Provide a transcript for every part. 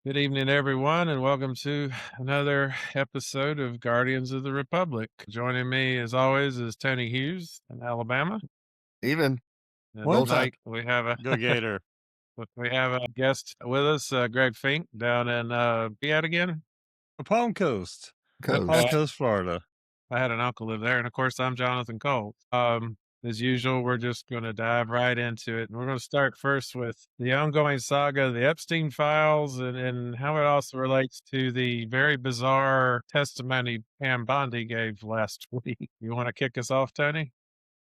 Good evening, everyone, and welcome to another episode of Guardians of the Republic. Joining me, as always, is Tony Hughes in Alabama, Even and roll What? tide. tonight we have a Go Gator. guest with us, Greg Fink, down in be out again. Palm Coast. Palm Okay, Coast. Coast, Florida. I had an uncle live there, and of course, I'm Jonathan Cole. As usual, we're just going to dive right into it. And we're going to start first with the ongoing saga, the Epstein files, and how it also relates to the very bizarre testimony Pam Bondi gave last week. You want to kick us off, Tony?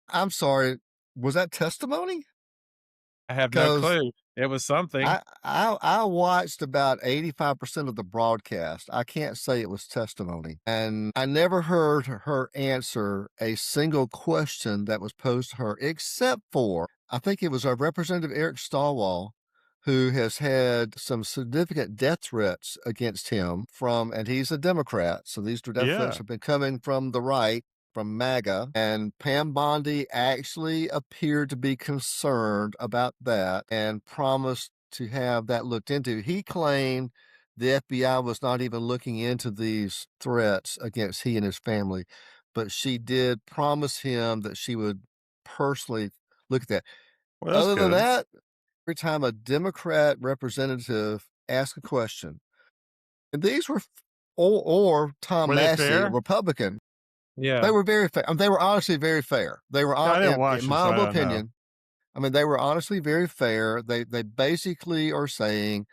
I'm sorry, was that testimony? I have no 'Cause clue. It was something. I watched about 85% of the broadcast. I can't say it was testimony, and I never heard her answer a single question that was posed to her, except for, I think it was our Representative Eric Stallwell, who has had some significant death threats against him and he's a Democrat, so these death threats Yeah. have been coming from the right, from MAGA, and Pam Bondi actually appeared to be concerned about that and promised to have that looked into. He claimed the FBI was not even looking into these threats against he and his family, but she did promise him that she would personally look at that. Well, that's Other than good. that, every time a Democrat representative asked a question, and these were, or Tom Were they Massey, a fair? Republican, Yeah. they were very fair. They were honestly very fair. They were, I didn't in watch it, my so I humble don't know. opinion, I mean, they were honestly very fair. They basically are saying,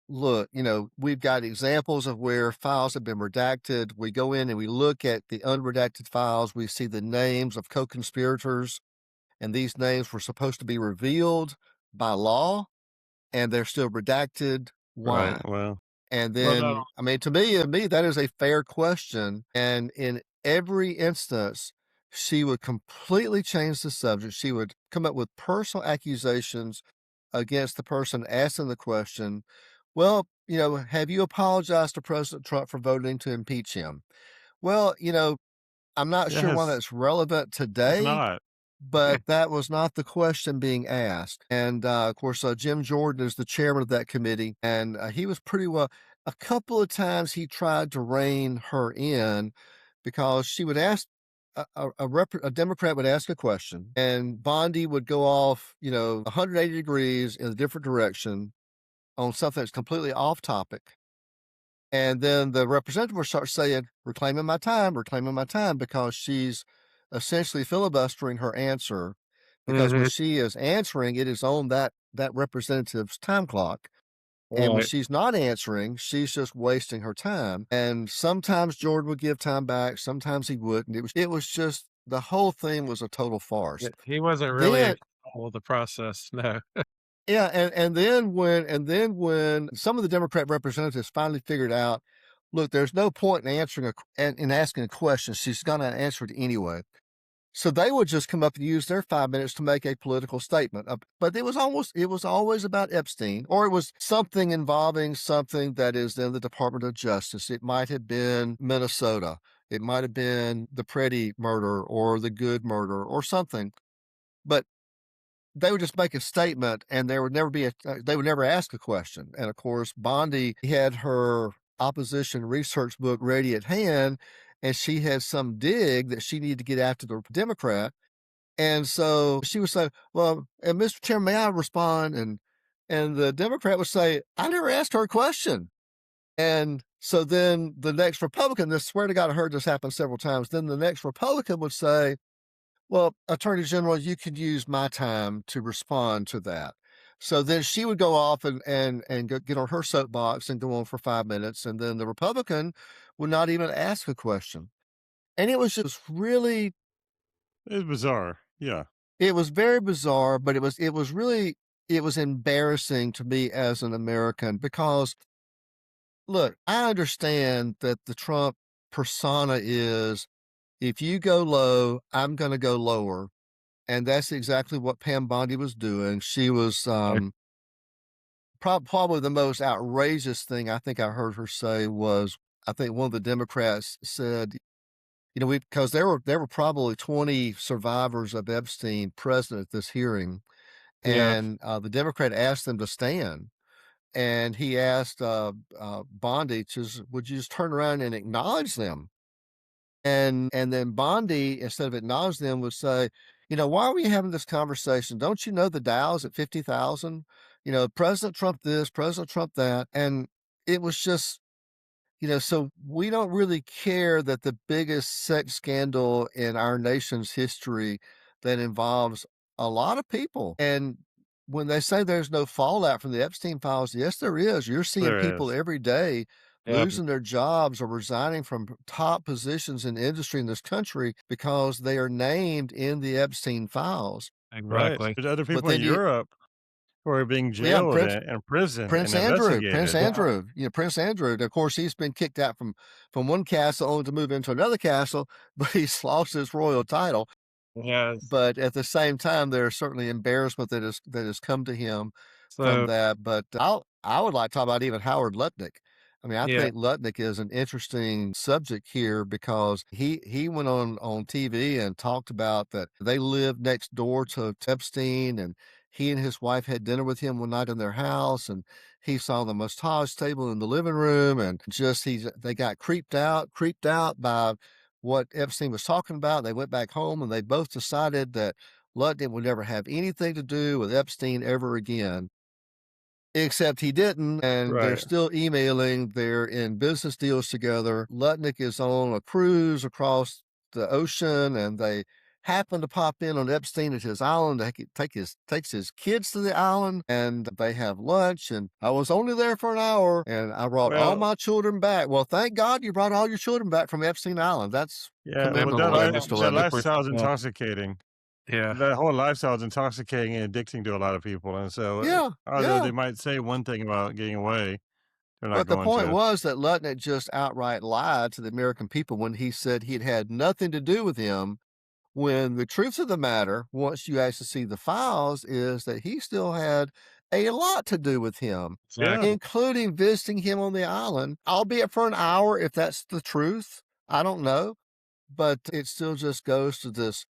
look, we've got examples of where files have been redacted. We go in and we look at the unredacted files. We see the names of co-conspirators, and these names were supposed to be revealed by law, and they're still redacted. Right. Why? Well, And Well, no. then, I mean, to me, that is a fair question. And in every instance, she would completely change the subject. She would come up with personal accusations against the person asking the question. Well, have you apologized to President Trump for voting to impeach him? Well, I'm not sure why yes, that's relevant it's today, not. but that was not the question being asked. And of course, Jim Jordan is the chairman of that committee, and he was pretty well. A couple of times he tried to rein her in because she would ask a Democrat would ask a question, and Bondi would go off, 180 degrees in a different direction on something that's completely off topic. And then the representative will start saying, reclaiming my time, because she's essentially filibustering her answer. Because when Mhm. she is answering, it is on that representative's time clock. And when Right. she's not answering, she's just wasting her time. And sometimes Jordan would give time back, sometimes he wouldn't. It was just, the whole thing was a total farce. He wasn't really in Then control of the process. No. Yeah, and then when some of the Democrat representatives finally figured out, look, there's no point in asking a question. She's going to answer it anyway. So they would just come up and use their 5 minutes to make a political statement. But it was always about Epstein, or it was something involving something that is in the Department of Justice. It might have been Minnesota. It might have been the Preddy murder or the Good murder or something. But they would just make a statement, and there would never be they would never ask a question. And of course, Bondi had her opposition research book ready at hand, and she had some dig that she needed to get after the Democrat. And so she would say, well, and Mr. Chairman, may I respond? And the Democrat would say, I never asked her a question. And so then the next Republican, I swear to God, I heard this happen several times. Then the next Republican would say, well, Attorney General, you could use my time to respond to that. So then she would go off and get on her soapbox and go on for 5 minutes, and then the Republican would not even ask a question. And it was just really, It's bizarre. Yeah. it was very bizarre, but it was embarrassing to me as an American, because look, I understand that the Trump persona is, if you go low, I'm going to go lower. And that's exactly what Pam Bondi was doing. She was probably the most outrageous thing I think I heard her say was, I think one of the Democrats said, because there were probably 20 survivors of Epstein present at this hearing, Yeah. and the Democrat asked them to stand. and he asked Bondi, "Would you just turn around and acknowledge them?" And then Bondi, instead of acknowledging them, would say, "Why are we having this conversation? Don't you know the Dow's at 50,000? President Trump this, President Trump that." And it was just, so we don't really care that the biggest sex scandal in our nation's history that involves a lot of people. And when they say there's no fallout from the Epstein files, yes, there is. You're seeing There people is. every day Yeah, losing their jobs or resigning from top positions in industry in this country because they are named in the Epstein files. Right. exactly. There's other But people in then Europe who are being yeah, jailed and imprisoned Prince and Andrew, Prince investigated. Yeah, Andrew, Prince Andrew. Of course, he's been kicked out from one castle only to move into another castle, but he's lost his royal title. yes. But at the same time, there's certainly embarrassment that has come to him from So, that. But I would like to talk about even Howard Lutnick. I mean, I yeah, think Lutnick is an interesting subject here because he went on TV and talked about that they lived next door to Epstein, and he and his wife had dinner with him one night in their house, and he saw the massage table in the living room, and just they got creeped out by what Epstein was talking about. They went back home and they both decided that Lutnick would never have anything to do with Epstein ever again. Except he didn't, and they're Right. still emailing. They're in business deals together. Lutnick is on a cruise across the ocean, and they happen to pop in on Epstein at his island. Takes his kids to the island, and they have lunch. And I was only there for an hour, and I brought all Well, my children back. Well, thank God you brought all your children back from Epstein Island. That's yeah, but commendable there, Mr. that Lutnick. we're lifestyle is yeah, intoxicating. yeah, That whole lifestyle is intoxicating and addicting to a lot of people, and so, Yeah, although yeah. they might say one thing about getting away, they're not But the going point to. was that Lutnick just outright lied to the American people when he said he'd had nothing to do with him, when the truth of the matter, once you actually see the files, is that he still had a lot to do with him, Yeah, exactly. including visiting him on the island, albeit for an hour, if that's the truth. I don't know. But it still just goes to this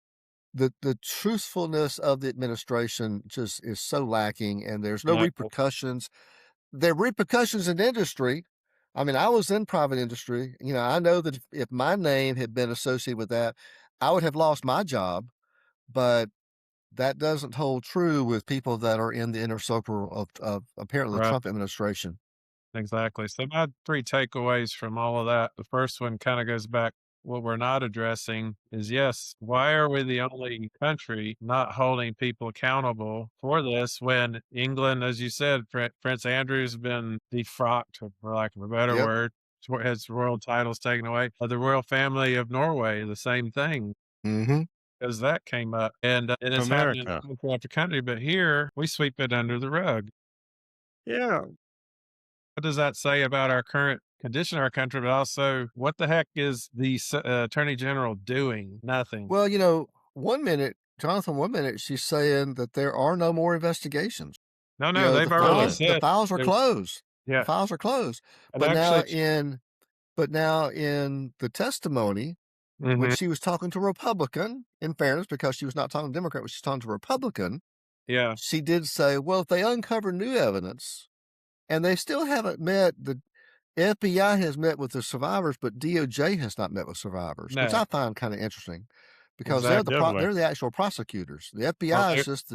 the truthfulness of the administration just is so lacking, and there's no Exactly. repercussions. There are repercussions in industry. I mean, I was in private industry. I know that if my name had been associated with that, I would have lost my job. But that doesn't hold true with people that are in the inner circle of apparently the Right. Trump administration. Exactly. So my three takeaways from all of that. The first one kind of goes back. What we're not addressing is yes, why are we the only country not holding people accountable for this when England, as you said, Prince Andrew's been defrocked, for lack of a better Yep. word, his royal titles taken away. The royal family of Norway, the same thing, Hmm. because that came up, and it's happening America. in country after country. But here we sweep it under the rug. Yeah, What does that say about our current condition of our country, but also what the heck is the attorney general doing? Nothing. Well, one minute, Jonathan, one minute she's saying that there are no more investigations. No, no, The they've already files really. the said files are there's closed. The yeah, files are closed. and But actually, now in but now in the testimony, when hmm she was talking to a Republican, in fairness, because she was not talking to Democrat, but she's talking to a Republican, yeah, she did say, well, if they uncover new evidence and they still haven't met the FBI has met with the survivors, but DOJ has not met with survivors, which no, I find kind of interesting because exactly. Definitely. they're the actual prosecutors. The Well, FBI is just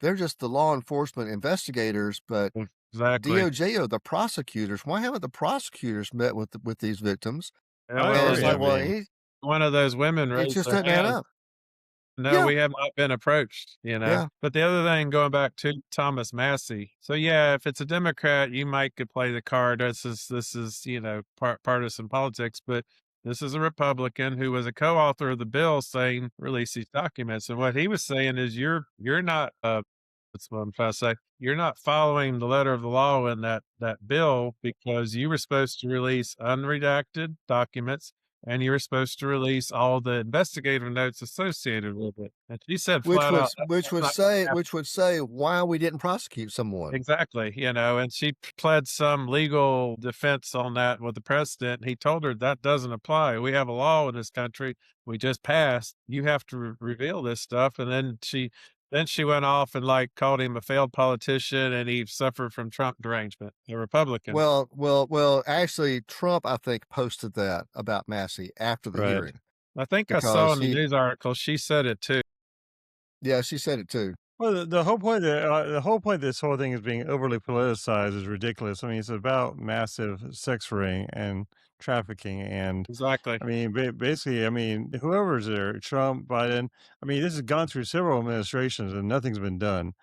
they're just the law enforcement investigators, but exactly. DOJ are the prosecutors. Why haven't the prosecutors met with these victims? Yeah, I well, And it's it's agree. I like, like well, mean, one of those women it raised just their doesn't add hand. up. No, Yeah, we have not been approached, you know. yeah. But the other thing, going back to Thomas Massey. So yeah, if it's a Democrat, you might could play the card. This is partisan politics, but this is a Republican who was a co-author of the bill saying release these documents. And what he was saying is you're not that's what I'm trying to say. You're not following the letter of the law in that bill because you were supposed to release unredacted documents and you were supposed to release all the investigative notes associated with it. And she said Which flat out, was which that's would not going say to happen. which would say why we didn't prosecute someone. Exactly, and she pled some legal defense on that with the president. He told her that doesn't apply. We have a law in this country we just passed. You have to reveal this stuff. And then she Then she went off and, like, called him a failed politician, and he suffered from Trump derangement, a Republican. Well, actually, Trump, I think, posted that about Massey after the Right. hearing I think I saw because in the news article she said it too. yeah, she said it too. Well, the whole point the whole point of this whole thing is being overly politicized is ridiculous. I mean, it's about massive sex ring and trafficking, and Exactly. I mean, basically, I mean, whoever's there, Trump, Biden, I mean, this has gone through several administrations and nothing's been done.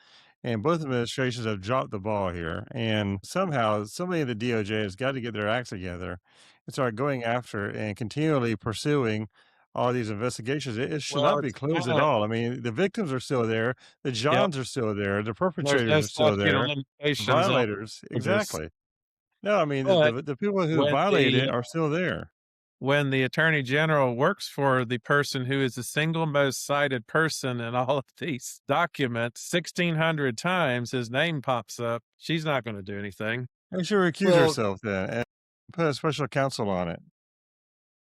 And both administrations have dropped the ball here. And somehow, somebody in the DOJ has got to get their acts together and start going after and continually pursuing all these investigations. It should Well, not be it's closed at kinda all. I mean, the victims are still there, the yep, Johns are still there, the there's no perpetrators are still statute of there, limitations on violators, charges, exactly. No, I mean, but the people who when violated it the are still there. when the attorney general works for the person who is the single most cited person in all of these documents 1,600 times, his name pops up, she's not gonna do anything. They should recuse Well, herself then and put a special counsel on it.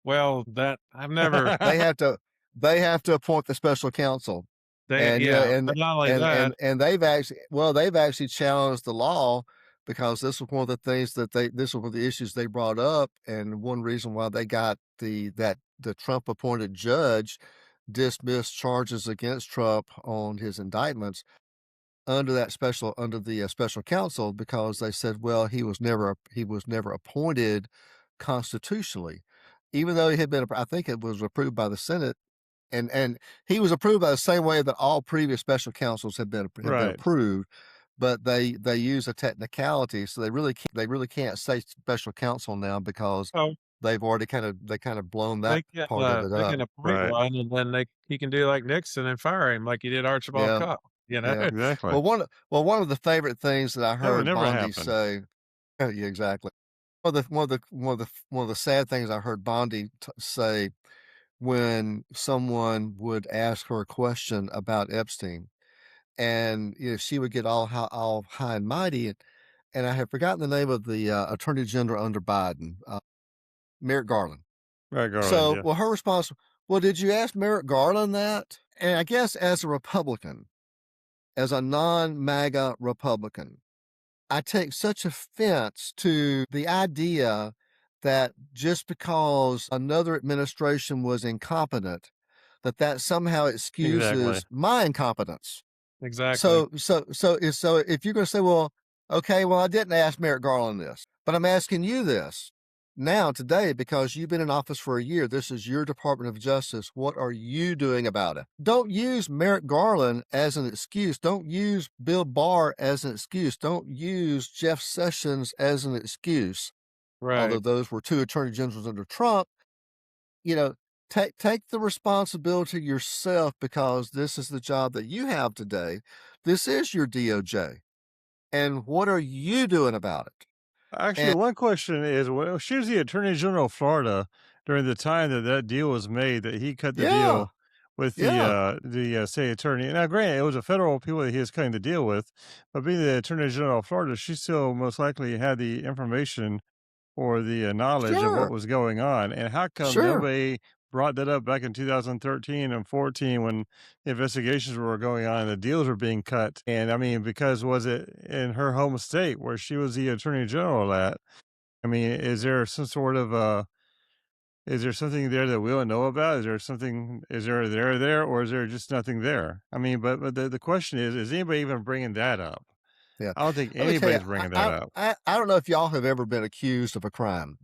Well, that I've never they have to they have to appoint the special counsel. they And, yeah, but not only that and they've actually challenged the law because this was one of the things that this was one of the issues they brought up, and one reason why they got the Trump appointed judge dismissed charges against Trump on his indictments under the special counsel because they said, well, he was never appointed constitutionally, even though he had been. I think it was approved by the Senate, and he was approved by the same way that all previous special counsels have been Right. approved, but they use a technicality, so they really can't say special counsel now because oh, they kind of blown that part of it they up. can appoint Right. one, and then he can do like Nixon and fire him like he did Archibald Yeah, Cobb, you know? yeah. Exactly. One of the favorite things that I That would heard never Bondi happen. say. Yeah, exactly. One of the sad things I heard Bondi say when someone would ask her a question about Epstein, and she would get all high and mighty, and I have forgotten the name of the Attorney General under Biden, Merrick Garland. Right, Garland, So, yeah. well, her response, well, did you ask Merrick Garland that? And I guess as a Republican, as a non-MAGA Republican, I take such offense to the idea that just because another administration was incompetent, that somehow Exactly. excuses my incompetence. Exactly. So if you're going to say, well, okay, well, I didn't ask Merrick Garland this, but I'm asking you this now today because you've been in office for a year. This is your Department of Justice. What are you doing about it? Don't use Merrick Garland as an excuse. Don't use Bill Barr as an excuse. Don't use Jeff Sessions as an excuse. Although Right. those were two attorney generals under Trump, you know, take the responsibility yourself because this is the job that you have today. This is your DOJ. And what are you doing about it? Actually, And one question is, well, she was the Attorney General of Florida during the time that that deal was made, that he cut the yeah, deal with yeah, the state attorney. Now, granted, it was a federal people that he was cutting the deal with, but being the Attorney General of Florida, she still most likely had the information or the knowledge of what sure, was going on. And how come sure. nobody brought that up back in 2013 and 14 when the investigations were going on and the deals were being cut? And I mean, because was it in her home state where she was the attorney general at? I mean, is there some sort of is there something there that we don't know about? Is there something? Is there, or is there just nothing there? I mean, but the question is anybody even bringing that up? Yeah. I don't think Let me tell you, anybody's bringing that up. I don't know if y'all have ever been accused of a crime.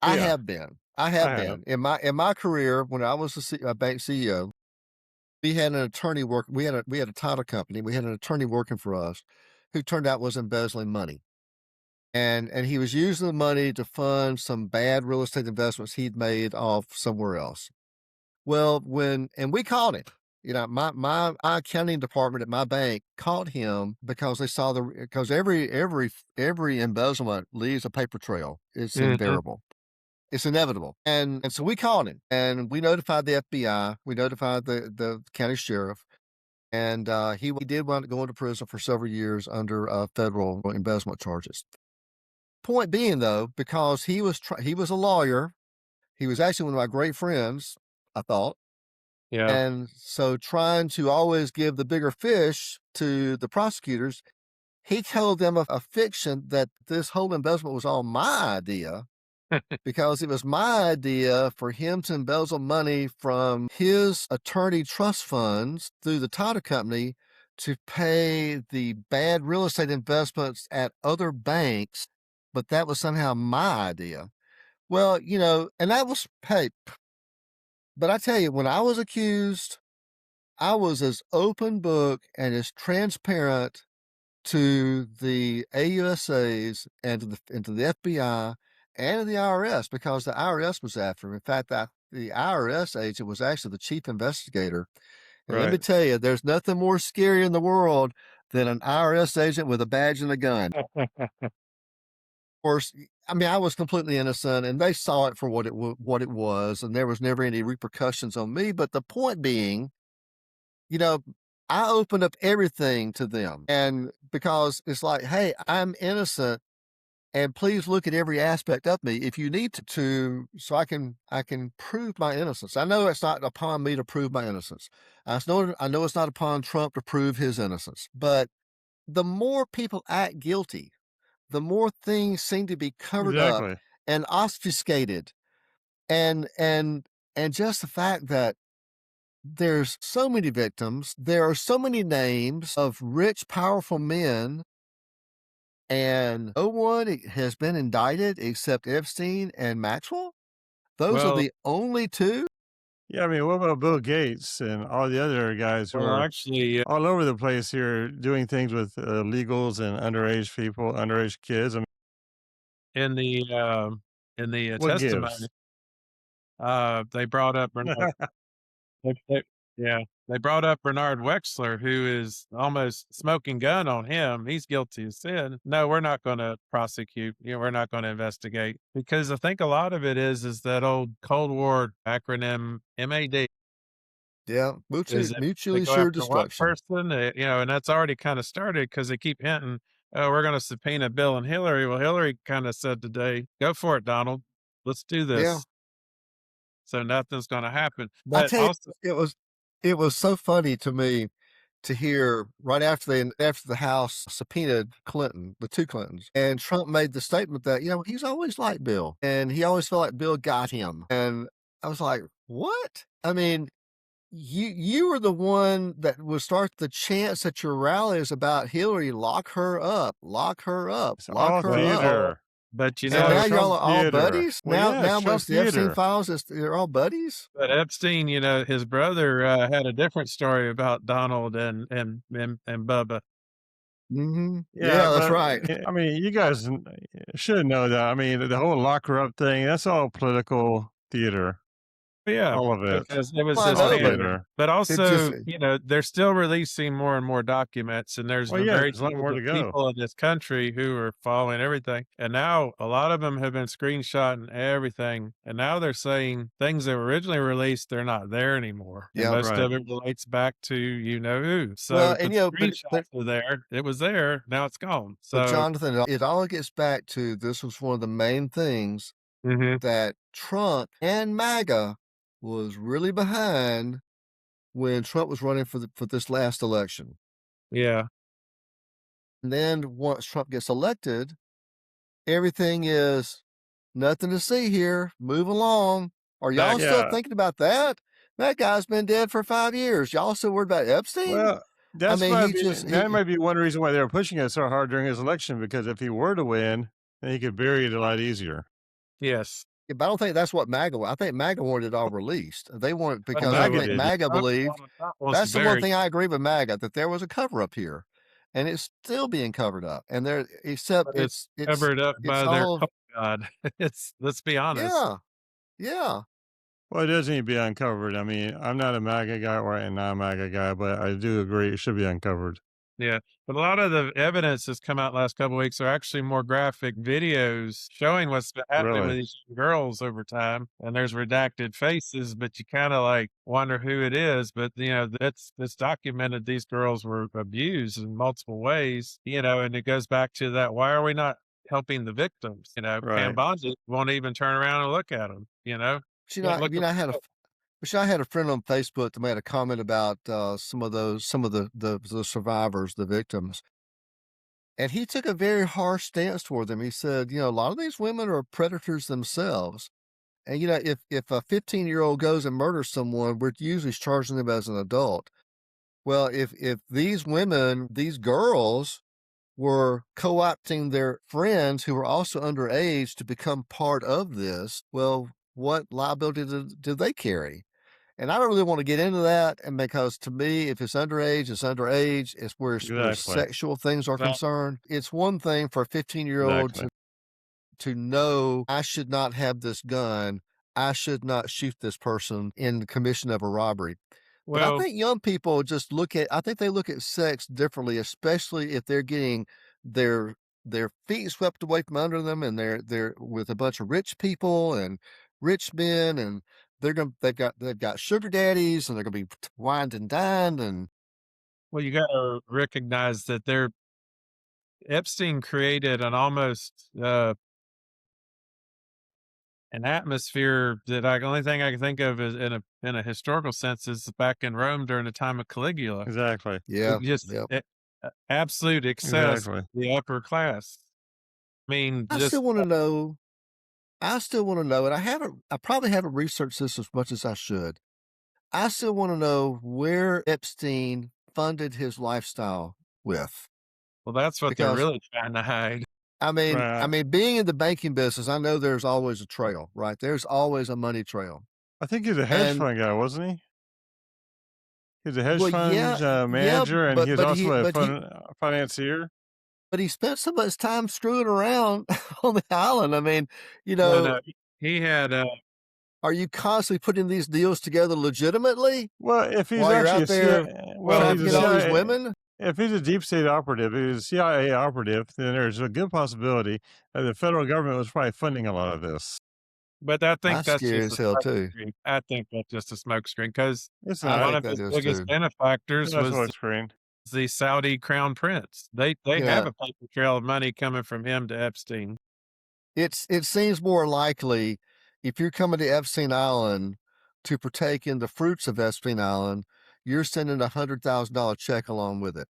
I Yeah, have been. I I have have. been in my career when I was a bank CEO. We had an attorney work. We had a title company. We had an attorney working for us, who turned out was embezzling money, and he was using the money to fund some bad real estate investments he'd made off somewhere else. Well, and we caught him. My accounting department at my bank caught him because they saw because every embezzlement leaves a paper trail. It's Mhm. invariable. It's inevitable. And so we caught him and we notified the FBI. We notified the county sheriff. And he did wind up going to prison for several years under federal embezzlement charges. Point being, though, because he was a lawyer, he was actually one of my great friends, I thought. Yeah. And so, trying to always give the bigger fish to the prosecutors, he told them a fiction that this whole embezzlement was all my idea, because it was my idea for him to embezzle money from his attorney trust funds through the title company to pay the bad real estate investments at other banks, but that was somehow my idea. Well, and that was, hey, but I tell you, when I was accused, I was as open book and as transparent to the AUSAs and to the FBI and to the IRS, because the IRS was after him. In fact, the IRS agent was actually the chief investigator. And let me Right. tell you, there's nothing more scary in the world than an IRS agent with a badge and a gun. Of course, I mean, I was completely innocent, and they saw it for what it was, and there was never any repercussions on me. But the point being, you know, I opened up everything to them, and because it's like, hey, I'm innocent, and please look at every aspect of me if you need to, so I can prove my innocence. I know it's not upon me to prove my innocence. I know it's not upon Trump to prove his innocence. But the more people act guilty, the more things seem to be covered up Exactly. and obfuscated, and and and just the fact that there's so many victims, there are so many names of rich, powerful men, and no one has been indicted except Epstein and Maxwell. Those are Well the only two. Yeah, I mean, what about Bill Gates and all the other guys who well, are actually, all over the place here doing things with illegals and underage people, underage kids? I mean, in the, what testimony, gives? they brought up Bernard they yeah, they brought up Bernard Wexler, who is almost smoking gun on him. He's guilty of sin. No, we're not gonna prosecute, we're not gonna investigate, because I think a lot of it is that old Cold War acronym MAD. Yeah, Is mutually if they mutually go assured after one destruction. person, and that's already kinda started because they keep hinting, "Oh, we're gonna subpoena Bill and Hillary." Well, Hillary kinda said today, "Go for it, Donald. Let's do Yeah, this." So nothing's gonna happen. I But tell you, also it was so funny to me to hear right after the House subpoenaed Clinton, the two Clintons, and Trump made the statement that he's always liked Bill, and he always felt like Bill got him, and I was like, what? I mean, you were the one that would start the chants at your rallies about Hillary, lock her up, lock her up, It's lock all her well, up. oh, theater. but, It's And all now y'all Trump are all theater. buddies? Well, Now yeah, it's now Trump with the Epstein theater. files, they're all buddies? but Epstein, his brother, had a different story about Donald and Bubba. Mhm. Yeah, Yeah, that's but right. I mean, you guys should know that. I mean, the whole locker up thing, that's all political theater. Yeah, All of it. because it was Well, I It's his all know, but family. theater. But it just also, they're still releasing more and more documents, and there's Well, been yeah, very there's a lot few more to go. people in this country who are following everything. And now a lot of them have been screenshotting everything. And now they're saying things that were originally released, they're not there anymore. And yeah. most Right. of it relates back to who. So Well, if the and but screenshots are there, it was there. Now it's gone. So, Jonathan, it all gets back to, this was one of the main things mhm, that Trump and MAGA was really behind when Trump was running for this last election. yeah. And then once Trump gets elected, everything is nothing to see here. Move along. Are Back y'all still Yeah. thinking about that? That guy's been dead for 5 years. Y'all still worried about Epstein? Well, I that's mean, might he be just that he might be one reason why they were pushing it so hard during his election, because if he were to win, then he could bury it a lot easier. Yes. Yeah, but I don't think that's what MAGA I think MAGA wanted it all released. They want, But Well, because I MAGA no, think did, yeah. MAGA believed, Donald Trump wants to that's the one bury. thing I agree with MAGA, that there was a cover up here, and it's still being covered up. And there, except But it's covered up it's by their all, cult god. It's let's be honest. yeah, yeah. Well, it does need to be uncovered. I mean, I'm not a MAGA guy or a non-MAGA guy, but I do agree it should be uncovered. Yeah, but a lot of the evidence that's come out last couple weeks are actually more graphic videos showing what's been happening with Really. these girls over time, and there's redacted faces, but you kinda, like, wonder who it is, but, it's documented these girls were abused in multiple ways, and it goes back to that, why are we not helping the victims? Pam Right. Bondi won't even turn around and look at them. But Won't look have you at not had a the Which I had a friend on Facebook that made a comment about some of the survivors, the victims, and he took a very harsh stance toward them. He said, a lot of these women are predators themselves. And if a 15-year-old goes and murders someone, we're usually charging them as an adult. Well, if these women, these girls, were co-opting their friends who were also underage to become part of this, well, what liability do they carry? And I don't really want to get into that. And because to me, if it's underage, it's underage. It's where Exactly. sexual things are Well, concerned. It's one thing for a 15-year-old Exactly. to know I should not have this gun. I should not shoot this person in the commission of a robbery. But I well, think young people just I think they look at sex differently, especially if they're getting their their feet swept away from under them and they're with a bunch of rich people and rich men, and they've got sugar daddies, and they're gonna be wined and dined. And you gotta recognize that Epstein created an atmosphere that only thing I can think of is in a historical sense is back in Rome during the time of Caligula. Exactly. yeah, It just yep. absolute excess, Exactly. the upper class. I mean, I just still want to know. I still want to know, and I probably haven't researched this as much as I should. I still want to know where Epstein funded his lifestyle with, well, that's what they're because really trying to hide. I Right. mean, being in the banking business, I know there's always a trail, right? There's always a money trail, I think he's a hedge and fund guy, wasn't he? He's a hedge well, fund yeah, yeah, manager, and he was also a financier. but he spent so much time screwing around on the island. I mean, you No, know, no, he had, are you constantly putting these deals together legitimately Well, if he's while you're actually out a there CIA, well, well, he's a trafficking all these CIA. women? If he's a deep state operative, if he's a CIA operative, then there's a good possibility that the federal government was probably funding a lot of this. but I think That's that's scary just a as hell too. smokescreen. I think that's just a smokescreen because It's I one not. think of that his is biggest too. benefactors That's was what screen. the Saudi crown prince. They You have know, a paper trail of money coming from him to Epstein. it seems more likely if you're coming to Epstein Island to partake in the fruits of Epstein Island, you're sending $100,000 check along with it.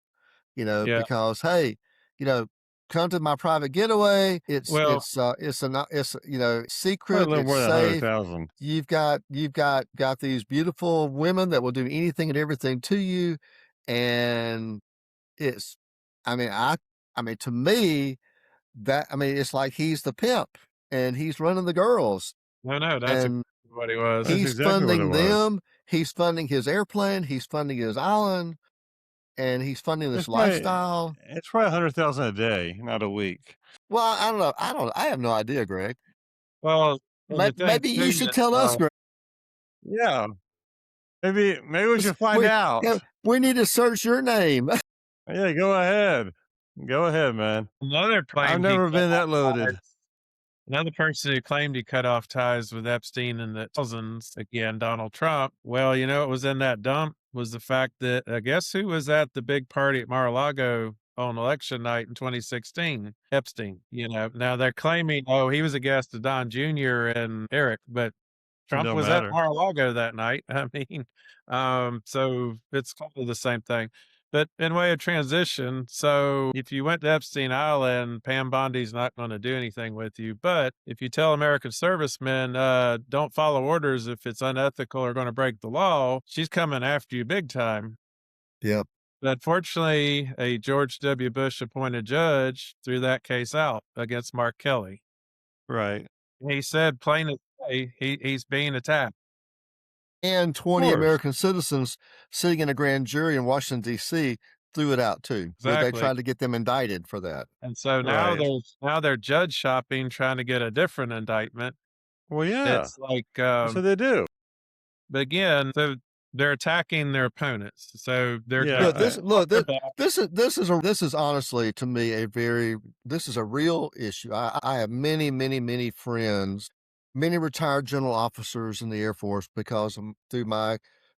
Yeah. Because hey, you know, come to my private getaway. Well, It's Probably a secret. little It's more than hundred safe. thousand. You've got these beautiful women that will do anything and everything to you, and it's. I mean, to me, it's like he's the pimp and he's running the girls, no, that's and exactly what he was. That's he's exactly what it funding was. them. He's funding his airplane. He's funding his island, and he's funding this lifestyle. It's probably 100,000 a day, not a week. Well, I don't know. I have no idea, Greg. Well, and the thing Maybe you too should that, tell us, Greg. Yeah, maybe we should find out. We need to search your name. Yeah, go ahead, man. another I've claimed he never cut been off that loaded. ties. Another person who claimed he cut off ties with Epstein in the thousands, again, Donald Trump. Well, what was in that dump was the fact that guess who was at the big party at Mar-a-Lago on election night in 2016? Epstein. Now they're claiming, oh, he was a guest of Don Jr. and Eric, but It Trump don't was at matter. Mar-a-Lago that night. I mean, so it's kind of the same thing. But in way of transition, so if you went to Epstein Island, Pam Bondi's not going to do anything with you. But if you tell American servicemen, don't follow orders if it's unethical or going to break the law, she's coming after you big time. Yep. But fortunately, a George W. Bush appointed judge threw that case out against Mark Kelly. Right. He said plain as day, he's being attacked. And Of 20 course. American citizens sitting in a grand jury in Washington, D.C. threw it out too. They Exactly. tried to get them indicted for that. And so Right. now they're judge shopping, trying to get a different indictment. Well, yeah. It's like, That's what they do. but again, so they're attacking their opponents. So they're Yeah. Look, kicking this them off look their this back. this is honestly to me this is a real issue. I have many friends, many retired general officers in the Air Force because through my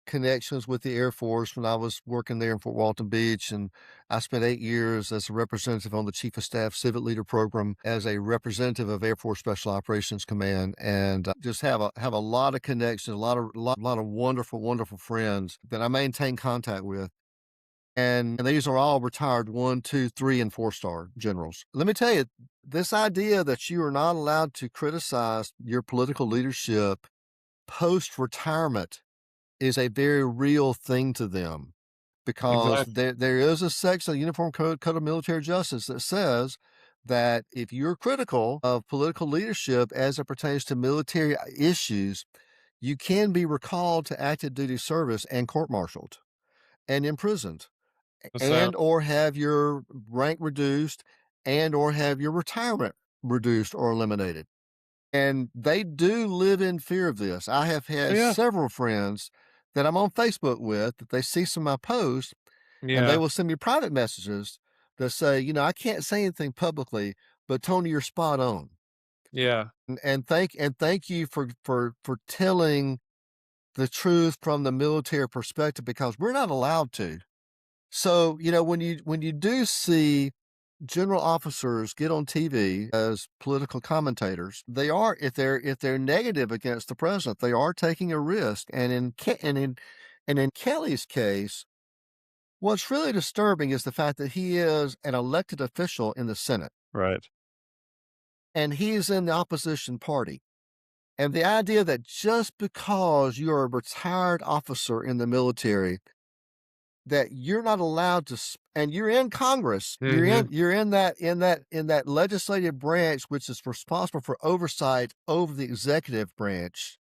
connections with the Air Force when I was working there in Fort Walton Beach, and I spent 8 years as a representative on the Chief of Staff Civic Leader Program as a representative of Air Force Special Operations Command, and just have a lot of connections, a lot of wonderful, wonderful friends that I maintain contact with. And these are all retired 1, 2, 3, and 4-star generals. Let me tell you, this idea that you are not allowed to criticize your political leadership post-retirement is a very real thing to them, because Exactly. there is a section of the Uniform Code of Military Justice that says that if you're critical of political leadership as it pertains to military issues, you can be recalled to active duty service and court-martialed and imprisoned, So and or have your rank reduced, and or have your retirement reduced or eliminated. And they do live in fear of this. I have Oh, had yeah. several friends that I'm on Facebook with that they see some of my posts, and they yeah, will send me private messages that say, I can't say anything publicly, but Tony, you're spot on. yeah, And thank you for telling the truth from the military perspective, because we're not allowed to. So, when you do see general officers get on TV as political commentators, they are, if they're negative against the president, they are taking a risk. And in Kelly's case, what's really disturbing is the fact that he is an elected official in the Senate, Right. and he is in the opposition party. And the idea that just because you're a retired officer in the military, that you're not allowed to, and you're in Congress, you're in mhm, you're in that legislative branch, which is responsible for oversight over the executive branch,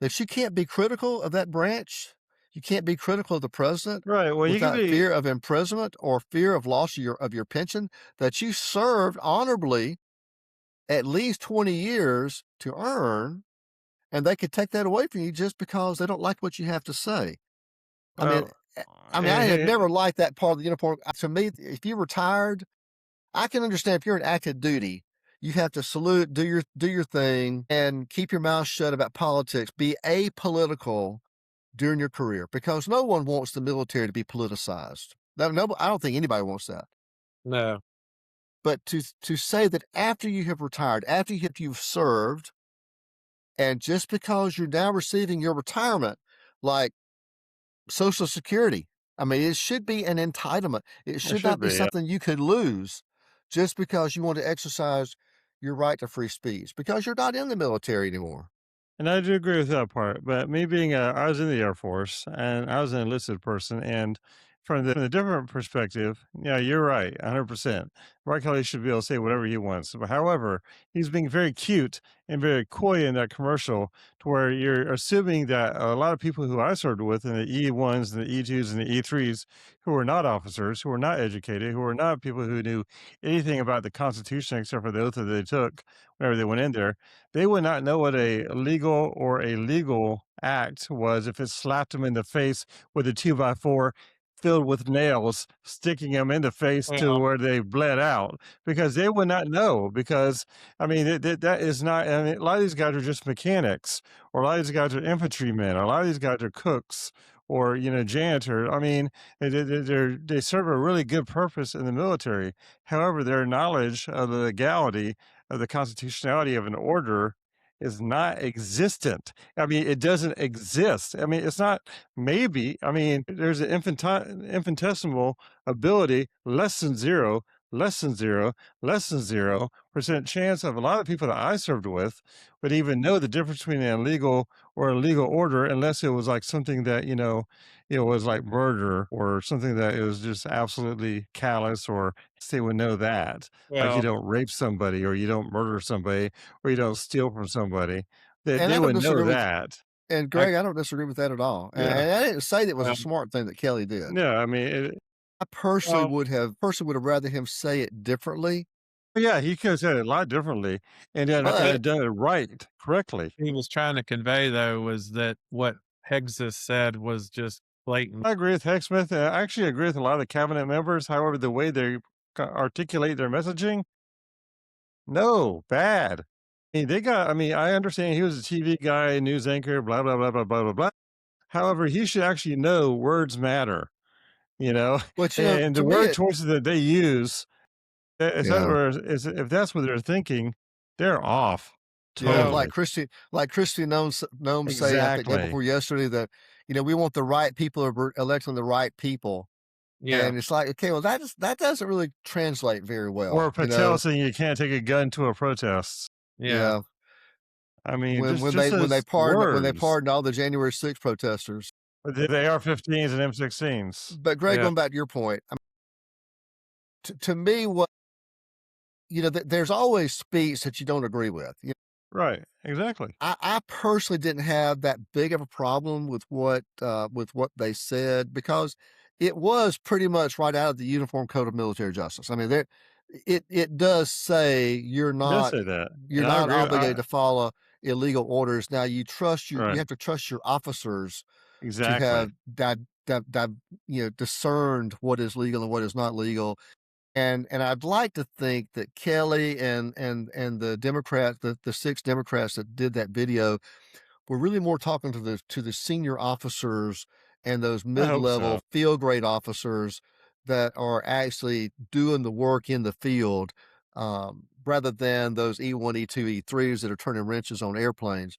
that you can't be critical of that branch. You can't be critical of the president Right. Well, you can without be fear of imprisonment or fear of loss of your pension that you served honorably at least 20 years to earn, and they could take that away from you just because they don't like what you have to say. I uh, mean, eh, I mean, I have eh, never liked that part of the uniform. To me, if you're retired, I can understand if you're in active duty, you have to salute, do your thing, and keep your mouth shut about politics. Be apolitical during your career, because no one wants the military to be politicized. No, I don't think anybody wants that. no, But to say that after you have retired, after you've served, and just because you're now receiving your retirement, like Social Security. I mean, it should be an entitlement. It it should should not be be. Yeah. something you could lose just because you want to exercise your right to free speech, because you're not in the military anymore. And I do agree with that part. But me being I was in the Air Force and I was an enlisted person. And from the different perspective, yeah, you're right, 100%. Mark Kelly should be able to say whatever he wants. But however, he's being very cute and very coy in that commercial to where you're assuming that a lot of people who I served with in the E1s and the E2s and the E3s who were not officers, who were not educated, who were not people who knew anything about the Constitution except for the oath that they took whenever they went in there, they would not know what a legal or a legal act was if it slapped them in the face with a 2 by 4 filled with nails, sticking them in the face yeah, to where they bled out, because they would not know. Because I mean, that is not. I mean, a lot of these guys are just mechanics, or a lot of these guys are infantrymen, or a lot of these guys are cooks, or janitor. I mean, they serve a really good purpose in the military. However, their knowledge of the legality of the constitutionality of an order is not existent. I mean, it doesn't exist. I mean, it's not maybe. I mean, there's an infinitesimal ability, less than zero, less than zero, less than 0% chance of a lot of people that I served with would even know the difference between an illegal or a legal order, unless it was like something that, was like murder or something that is just absolutely callous, or they would know that. Like you well, don't rape somebody, or you don't murder somebody, or you don't steal from somebody. They And they I don't would know disagree with, that. and I Greg, I don't disagree with that at all. And, Yeah. and I didn't say that was well, a smart thing that Kelly did. Yeah, I mean, I personally well, would have rather him say it differently, yeah, he could have said it a lot differently and I think but done it right, correctly. he was trying to convey, though, was that what Hexus said was just blatant. I agree with Hecksmith. I actually agree with a lot of the cabinet members. However, the way they articulate their messaging, no, bad. I mean, I understand he was a TV guy, news anchor, blah, blah, blah, blah, blah, blah, blah. However, he should actually know words matter, you know, But, and the to me, word choices that they use, is that yeah. where is if that's what they're thinking, they're off Yeah, Well, totally. Like Christy Nome say, I think day Exactly. before yesterday that, we want the right people electing the right people. yeah, And it's like, okay, well, that doesn't really translate very Or well, Patel saying you can't take a gun to a protest. yeah. Yeah. I mean, When just as when they words, pardoned all the January 6th protesters. the AR-15s and M16s. But Greg, Yeah. going back to your point, to me, what there's always speech that you don't agree with. Right, exactly. I personally didn't have that big of a problem with what they said because it was pretty much right out of the Uniform Code of Military Justice. I mean, it does say It does say that, you're and I not agree, obligated I to follow illegal orders. Now you right, have to trust your officers to exactly. have discerned what is legal and what is not legal. And I'd like to think that Kelly and the Democrats, the 6 Democrats that did that video were really more talking to the senior officers and those I hope so. mid-level field grade officers that are actually doing the work in the field, rather than those E1, E2, E3s that are turning wrenches on airplanes.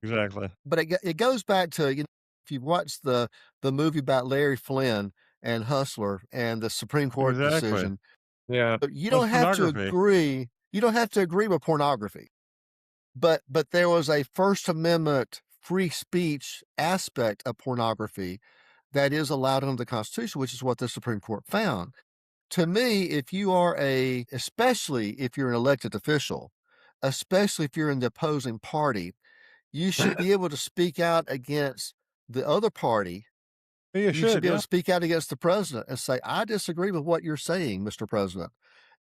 Exactly. But it goes back to, if you watch the movie about Larry Flynn and Hustler and the Supreme Court Exactly. decision, Yeah. but you Well, don't it's have to pornography. agree with pornography, but there was a First Amendment free speech aspect of pornography that is allowed under the Constitution, which is what the Supreme Court found. To me, if you are especially if you're an elected official, especially if you're in the opposing party, you should be able to speak out against the other party. You You should should, be able yeah. to speak out against the president and say, "I disagree with what you're saying, Mr. President,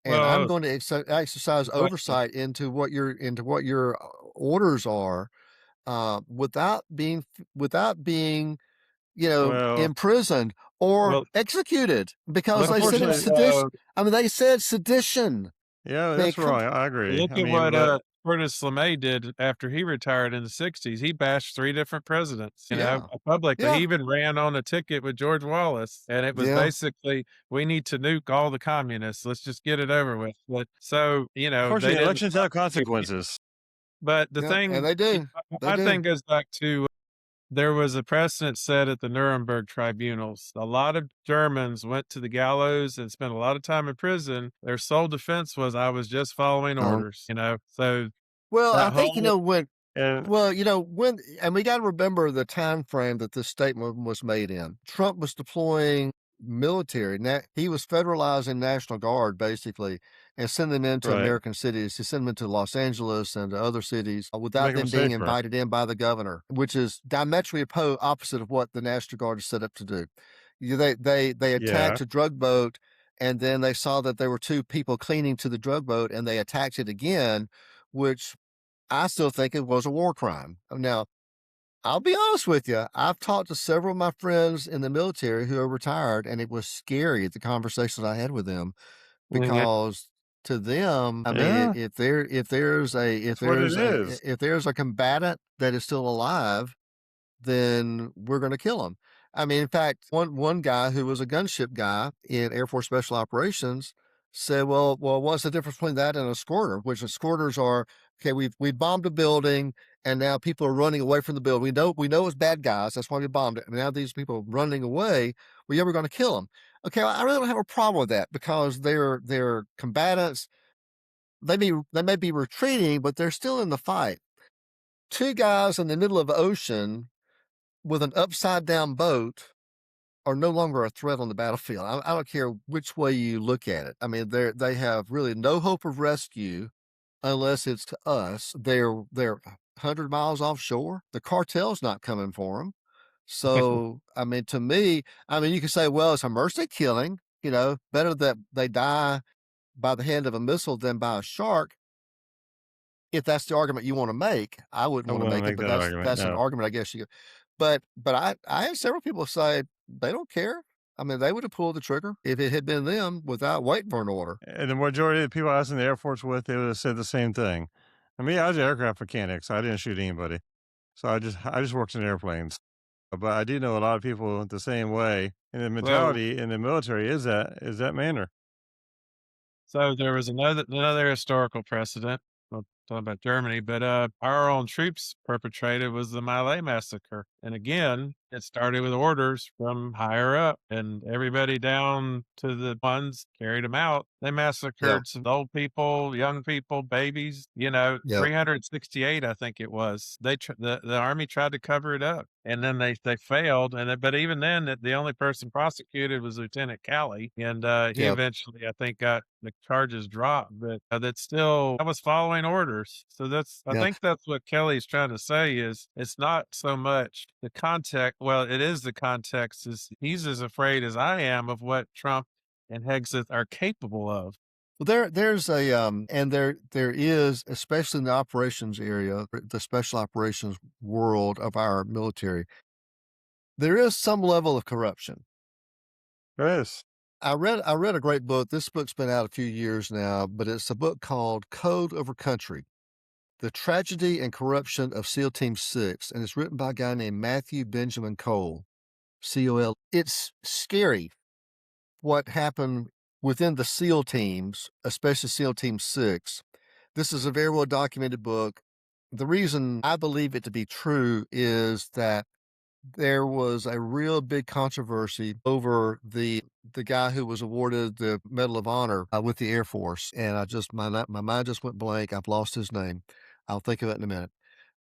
and I'm Well, going to exercise but oversight into what your orders are, without being, Well imprisoned or well, executed because they look at said it was unfortunately sedition. I mean, they said sedition. yeah, I mean, that's come wrong, I agree. look I at mean, what, but Curtis LeMay did after he retired in the '60s. He bashed 3 different presidents, yeah, publicly. He yeah, even ran on a ticket with George Wallace, and it was yeah, basically, "We need to nuke all the communists. Let's just get it over with." But so, they unfortunately, didn't elections have consequences. but the yeah, and thing they do, they my do. thing goes back to there was a precedent set at the Nuremberg tribunals. A lot of Germans went to the gallows and spent a lot of time in prison. Their sole defense was, "I was just following Um, orders," So well, I that think whole And when, and we got to remember the time frame that this statement was made in. Trump was deploying military. He was federalizing National Guard basically and sending them into right, American cities. He sent them into Los Angeles and to other cities to without make them them being safer. invited in by the governor, which is diametrically opposite of what the National Guard is set up to do. They Yeah, attacked a drug boat, and then they saw that there were 2 people cleaning to the drug boat, and they attacked it again, which I still think it was a war crime. Now, I'll be honest with you. I've talked to several of my friends in the military who are retired, and it was scary the conversations I had with them yeah, because to them, I mean, yeah, if that's what it is. there's a combatant that is still alive, then we're going to kill him. I mean, in fact, one guy who was a gunship guy in Air Force Special Operations said, "Well, what's the difference between that and a squirter? Which escorters are okay. We've bombed a building, and now people are running away from the building. We know it's bad guys. That's why we bombed it. And now these people are running away. Well, yeah, we're going to kill them. Okay, I really don't have a problem with that because they're combatants. They may be retreating, but they're still in the fight. 2 guys in the middle of the ocean with an upside down boat are no longer a threat on the battlefield. I don't care which way you look at it. I mean, they have really no hope of rescue unless it's to us. They're 100 miles offshore. The cartel's not coming for them. So, I mean, to me, I mean, you can say, well, it's a mercy killing. Better that they die by the hand of a missile than by a shark. If that's the argument you want to make, I wouldn't I want to wouldn't make it, make but that argument, that's an no. argument I guess you. But I had several people say they don't care. I mean, they would have pulled the trigger if it had been them without waiting for an order. And the majority of the people I was in the Air Force with, they would have said the same thing. I mean, I was an aircraft mechanic, so I didn't shoot anybody. So I just worked in airplanes. but I do know a lot of people the same way, and the So mentality in the military is that manner. So there was another historical precedent. Well, talking about Germany, but our own troops perpetrated was the Malay massacre, and again, it started with orders from higher up, and everybody down to the ones carried them out. They Yeah, massacred some old people, young people, babies. yeah, 368, I think it was. The army tried to cover it up, and then they failed. But even then, the only person prosecuted was Lieutenant Calley, and he yeah, eventually, I think, got the charges dropped. But I was following orders. So I yeah. think that's what Kelly's trying to say is it's not so much the context. Well, it is the context. Is he's as afraid as I am of what Trump and Hegseth are capable of. Well, there's a and there is, especially in the operations area, the special operations world of our military, there is some level of corruption. Yes. I read a great book. This book's been out a few years now, but it's a book called Code Over Country: The Tragedy and Corruption of SEAL Team 6, and it's written by a guy named Matthew Benjamin Cole, COL. It's scary what happened within the SEAL teams, especially SEAL Team 6. This is a very well documented book. The reason I believe it to be true is that there was a real big controversy over the guy who was awarded the Medal of Honor with the Air Force, and my mind just went blank. I've lost his name. I'll think of it in a minute.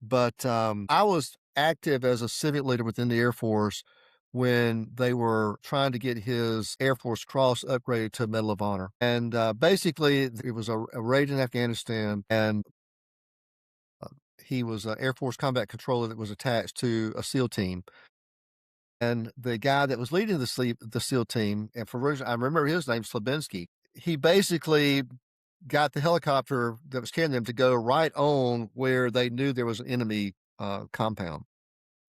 But I was active as a civic leader within the Air Force when they were trying to get his Air Force Cross upgraded to Medal of Honor. And basically, it was a raid in Afghanistan, and uh, he was an Air Force combat controller that was attached to a SEAL team. And the guy that was leading the SEAL team, and I remember his name, Slabinski. He basically got the helicopter that was carrying them to go right on where they knew there was an enemy compound.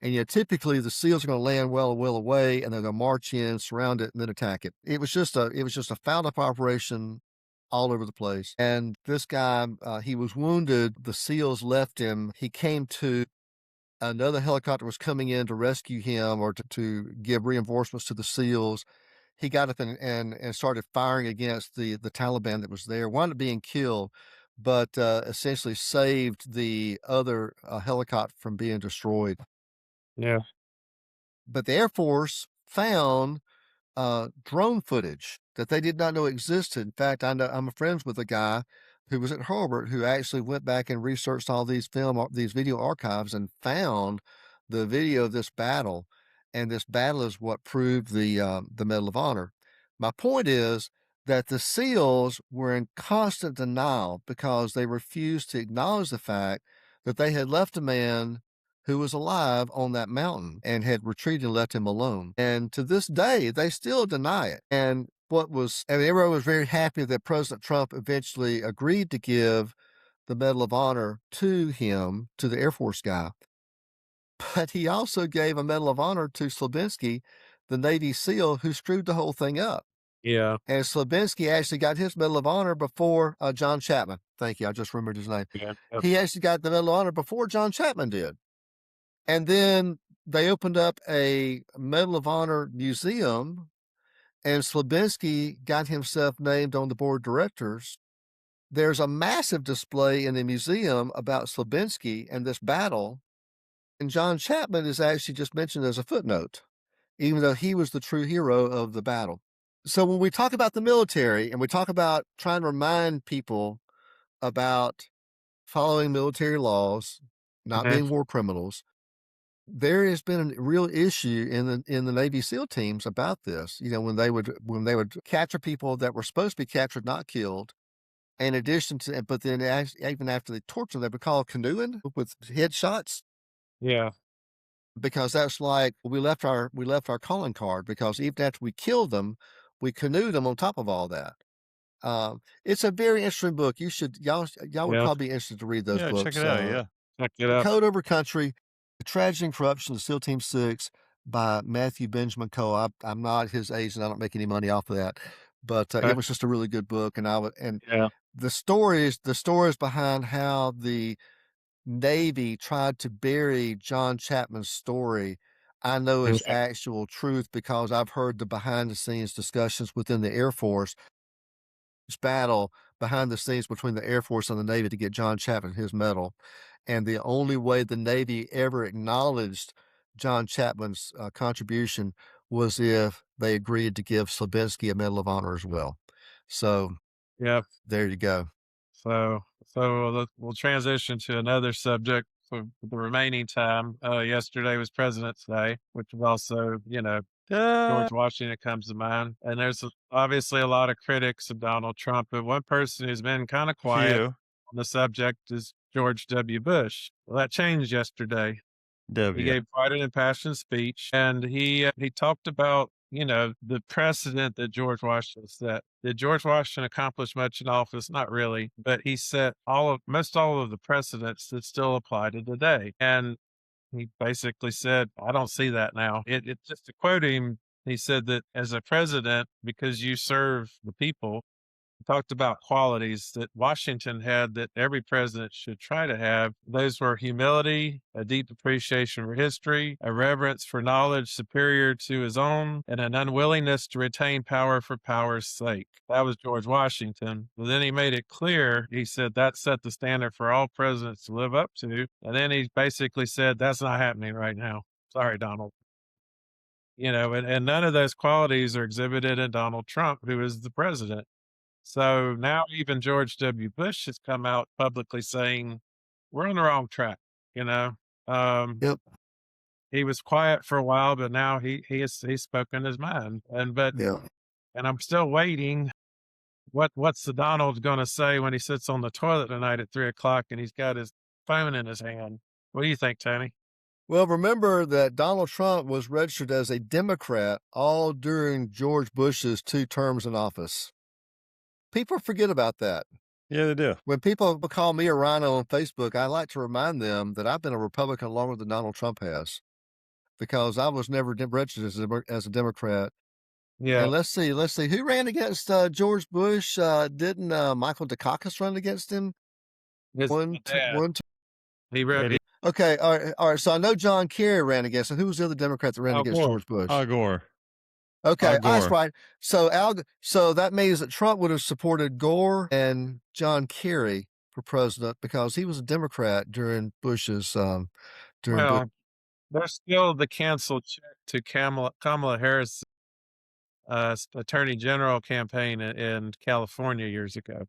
And typically the SEALs are going to land well away, and they're going to march in, surround it, and then attack it. It was just a found up operation all over the place. And this guy, he was wounded. The SEALs left him. He came to. Another helicopter was coming in to rescue him or to give reinforcements to the SEALs. He got up and started firing against the Taliban that was there. Wound up being killed, but essentially saved the other helicopter from being destroyed. Yeah. But the Air Force found drone footage that they did not know existed. In fact, I'm friends with a guy who was at Hurlburt who actually went back and researched all these video archives and found the video of this battle. And this battle is what proved the Medal of Honor. My point is that the SEALs were in constant denial because they refused to acknowledge the fact that they had left a man who was alive on that mountain and had retreated and left him alone. And to this day, they still deny it. And everyone was very happy that President Trump eventually agreed to give the Medal of Honor to him, to the Air Force guy. But he also gave a Medal of Honor to Slabinski, the Navy SEAL who screwed the whole thing up. Yeah. And Slabinski actually got his Medal of Honor before John Chapman. Thank you. I just remembered his name. Yeah. He actually got the Medal of Honor before John Chapman did. And then they opened up a Medal of Honor museum, and Slabinski got himself named on the board of directors. There's a massive display in the museum about Slabinski and this battle, and John Chapman is actually just mentioned as a footnote, even though he was the true hero of the battle. So when we talk about the military and we talk about trying to remind people about following military laws, not Mhm. being war criminals, there has been a real issue in the Navy SEAL teams about this. When they would capture people that were supposed to be captured, not killed. In addition to, but then even after they torture them, they would call canoeing with headshots Yeah. because that's like we left our calling card because even after we killed them, we canoed them on top of all that. It's a very interesting book. Y'all would Yeah. probably be interested to read those Yeah, check books. it out, yeah. Check it out. Code Over Country: The Tragedy and Corruption of SEAL Team 6 by Matthew Benjamin Cole. I'm not his agent. I don't make any money off of that, but it Okay. was just a really good book. And Yeah. the stories behind how the Navy tried to bury John Chapman's story, I know is Okay. actual truth because I've heard the behind the scenes discussions within the Air Force, this battle behind the scenes between the Air Force and the Navy to get John Chapman his medal. And the only way the Navy ever acknowledged John Chapman's contribution was if they agreed to give Slavinsky a Medal of Honor as well. So Yeah. there you go. We'll transition to another subject for the remaining time. Yesterday was President's Day, which was also, Uh, George Washington comes to mind. And there's obviously a lot of critics of Donald Trump, but one person who's been kind of quiet few. on the subject is George W. Bush. Well, that changed yesterday. He W. gave quite an impassioned speech, and he talked about the precedent that George Washington set. Did George Washington accomplish much in office? Not really, but he set most all of the precedents that still apply to today. And he basically said, "I don't see that now." It just to quote him, he said that as a president, because you serve the people, talked about qualities that Washington had that every president should try to have. Those were humility, a deep appreciation for history, a reverence for knowledge superior to his own, and an unwillingness to retain power for power's sake. That was George Washington. But then he made it clear. He said that set the standard for all presidents to live up to. And then he basically said, that's not happening right now. Sorry, Donald. And none of those qualities are exhibited in Donald Trump, who is the president. So now even George W. Bush has come out publicly saying we're on the wrong track. You know, um, Yep. he was quiet for a while, but now he's spoken his mind. Yeah. And I'm still waiting. What's the Donald going to say when he sits on the toilet tonight at 3 o'clock and he's got his phone in his hand? What do you think, Tony? Well, remember that Donald Trump was registered as a Democrat all during George Bush's 2 terms in office. People forget about that. Yeah, they do. When people call me a rhino on Facebook, I like to remind them that I've been a Republican longer than Donald Trump has because I was never registered as a Democrat. Yeah, And let's see, who ran against George Bush? Didn't Michael Dukakis run against him? his dad. One, two. He wrote Eddie Okay, all right. So I know John Kerry ran against him. Who was the other Democrat that ran Al against Gore. George Bush? Al Gore. Okay, Al that's Gore. right. So that means that Trump would have supported Gore and John Kerry for president because he was a Democrat during Bush's during Bush. Well, there's still the canceled check to Kamala Harris attorney general campaign in California years ago.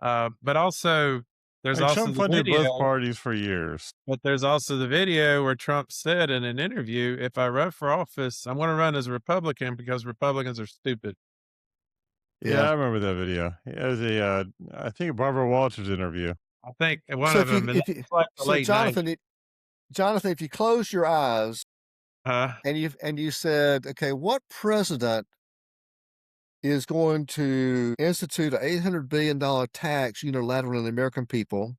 But also, I there's mean, also Trump the funded both video. parties for years. But there's also the video where Trump said in an interview, "If I run for office, I'm going to run as a Republican because Republicans are stupid." Yeah, Yeah. I remember that video. It was I think Barbara Walters interview. I think one So of them, and that was like the so late '90s. Jonathan, if you close your eyes Uh, and you said, okay, what president is going to institute an $800 billion tax unilaterally on the American people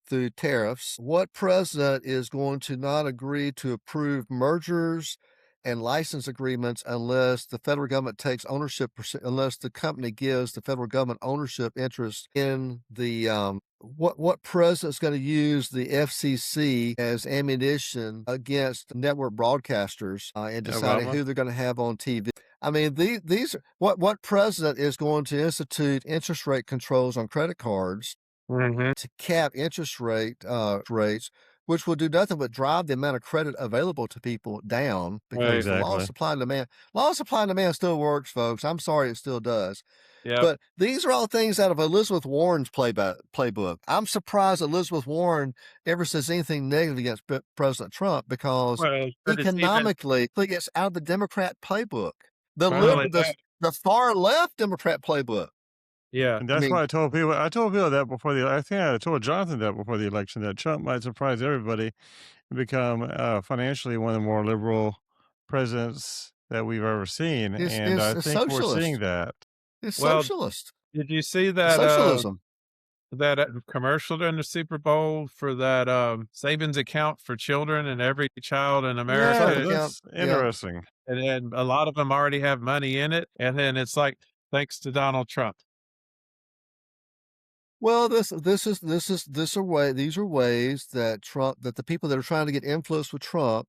through tariffs? What president is going to not agree to approve mergers and license agreements unless the federal government takes ownership, unless the company gives the federal government ownership interest in the what president's going to use the FCC as ammunition against network broadcasters in deciding Obama. who they're going to have on TV? I mean, these are what president is going to institute interest rate controls on credit cards mhm. to cap interest rates, which will do nothing but drive the amount of credit available to people down because the Exactly. law of supply and demand still works, folks. I'm sorry, it still does. Yep. But these are all things out of Elizabeth Warren's playbook. I'm surprised Elizabeth Warren ever says anything negative against President Trump because Well, but it's even economically, it's out of the Democrat playbook, the not only that. the far left Democrat playbook. Yeah. And I that's mean, why I told people that before I think I told Jonathan that before the election that Trump might surprise everybody and become financially one of the more liberal presidents that we've ever seen. And is I a think we're seeing socialist. that. It's Well, socialist. did you see It's that? socialism. That commercial during the Super Bowl for that savings account for children and every child in Trump Yeah, America, account. that's Yeah. interesting. and then a lot of them already have money in it, and then it's like thanks to Donald Trump. Well, these are ways that the people that are trying to get influence with Trump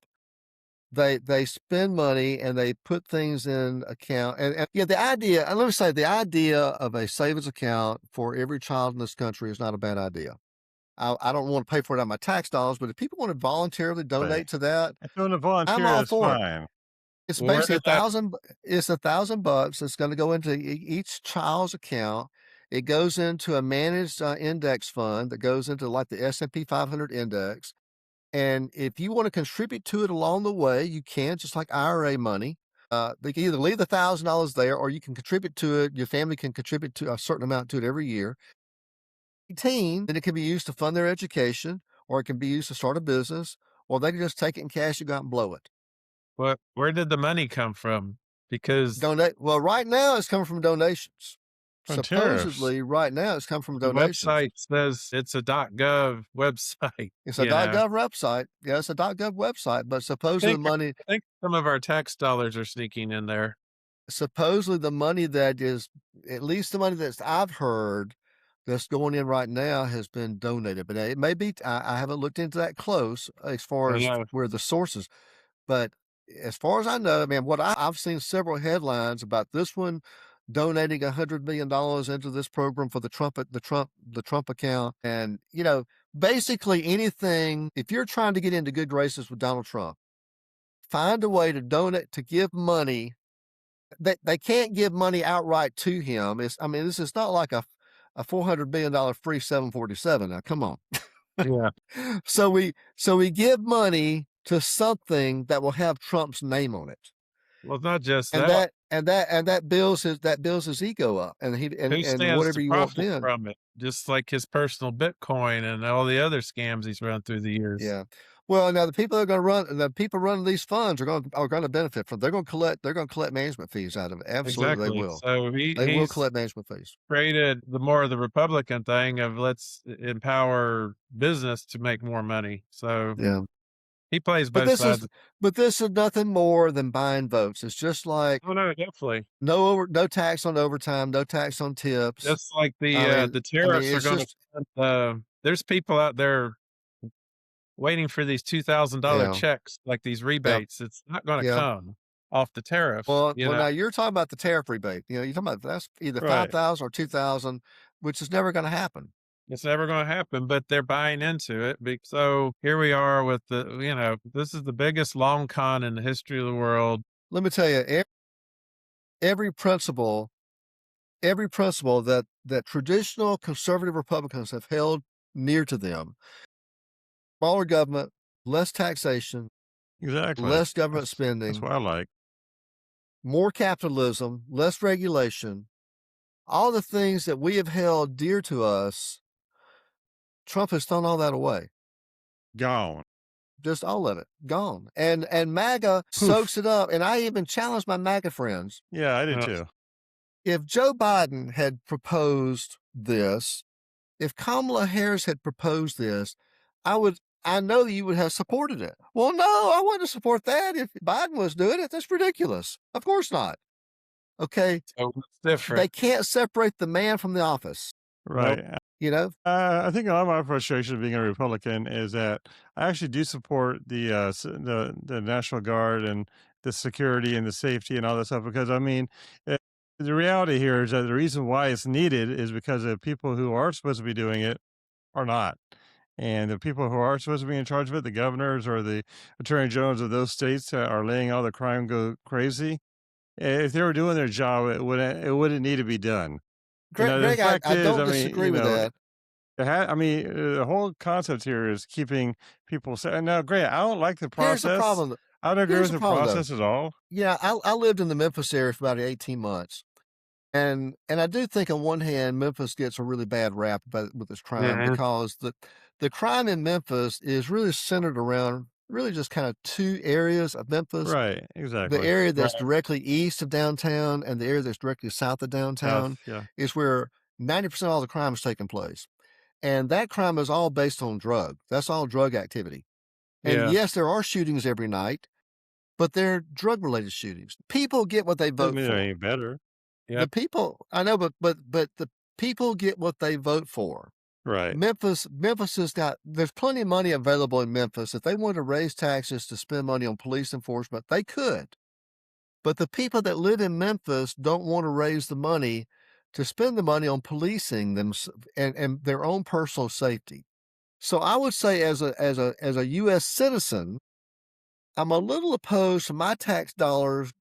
They spend money and they put things in account. And yeah, the idea, and let me say, the idea of a savings account for every child in this country is not a bad idea. I don't want to pay for it out of my tax dollars, but if people want to voluntarily Right. donate to that, If you want to I'm volunteer, all that's for it. fine. It's Where basically did that it's $1,000. It's going to go into each child's account. It goes into a managed index fund that goes into like the S&P 500 index. And if you want to contribute to it along the way, you can, just like IRA money. They can either leave the $1,000 there, or you can contribute to it. Your family can contribute to a certain amount to it every year. 18, then it can be used to fund their education, or it can be used to start a business, or they can just take it in cash and go out and blow it. where did the money come from? Because Donate. Well, right now it's coming from donations. On tariffs. Supposedly, right now it's come from the donations. website says it's a .gov website, It's a you know? .gov website. Yeah, it's a .gov website, but supposedly the money, I think some of our tax dollars are sneaking in there. that is, at least the money that I've heard that's going in right now, has been donated. But it may be, I haven't looked into that close as far I as know. where the sources. But as far as I know, I mean, I've seen several headlines about this one donating $100 million into this program for the Trump account. And, basically anything, if you're trying to get into good graces with Donald Trump, find a way to donate, to give money. They can't give money outright to him. This is not like a $400 million free 747. Now, come on. Yeah. So we give money to something that will have Trump's name on it, Well, it's not just and that. that builds his ego up, and Who and stands whatever to you want profit then. from it? Just like his personal Bitcoin and all the other scams he's run through the years. Yeah. Well, now the people running these funds are going to benefit from. They're going to collect management fees out of it. Absolutely, they Exactly. will. So They will he's collect management fees. created the more of the Republican thing of let's empower business to make more money. So Yeah. he plays But both this sides. is but this is nothing more than buying votes. It's just like Oh no, definitely. no tax on overtime, no tax on tips. Just like I mean the I mean, tariffs are it's going just, to. There's people out there waiting for these $2,000 yeah, checks, like these yep, rebates. It's not going to yeah. come off the tariffs. Well, now you're talking about the tariff rebate. You're talking about that's either Right. 5,000 or 2,000, which is never gonna happen. It's never going to happen, but they're buying into it. So here we are with this is the biggest long con in the history of the world. Let me tell you, every principle every principle that traditional conservative Republicans have held near to them: smaller government, less taxation, Exactly. less government That's spending, what I like. more capitalism, less regulation, all the things that we have held dear to us, Trump has thrown all that away. Gone. Just all of it gone. And MAGA Poof. soaks it up. And I even challenged my MAGA friends. Yeah, I did Uh, too. If Joe Biden had proposed this, if Kamala Harris had proposed this, I know you would have supported it. Well, no, I wouldn't support that if Biden was doing it. That's ridiculous. Of course not. Okay. so it's They different. can't separate the man from the office, Nope. Right. you know? I think a lot of my frustration being a Republican is that I actually do support the National Guard and the security and the safety and all that stuff because I mean, the reality here is that the reason why it's needed is because the people who are supposed to be doing it are not. And the people who are supposed to be in charge of it, the governors or the attorney generals of those states that are letting all the crime go crazy, if they were doing their job, it wouldn't need to be done. The Greg, fact I is, don't I mean, disagree with that. the whole concept here is keeping people safe. Now, great, I don't like the Here's the process. problem. I don't agree Here's with the the problem, though. process at all. Yeah, I lived in the Memphis area for about 18 months. And I do think on one hand, Memphis gets a really bad rap with its crime, Yeah. because the crime in Memphis is really centered around really just kind of two areas of Memphis: Right, the exactly. area that's Right. directly east of downtown and the area that's directly south of downtown. South, yeah. Is where 90% of all the crime is taking place. And that crime is all based on drug. That's all drug activity. And Yeah. yes, there are shootings every night, but they're drug related shootings. People get what they Doesn't vote mean they're for. any better. The Yep. people, I know, but the people get what they vote for. Right. Memphis has got there's plenty of money available in Memphis. If they want to raise taxes to spend money on police enforcement, they could. But the people that live in Memphis don't want to raise the money to spend the money on policing them and their own personal safety. So I would say as a US citizen, I'm a little opposed to my tax dollars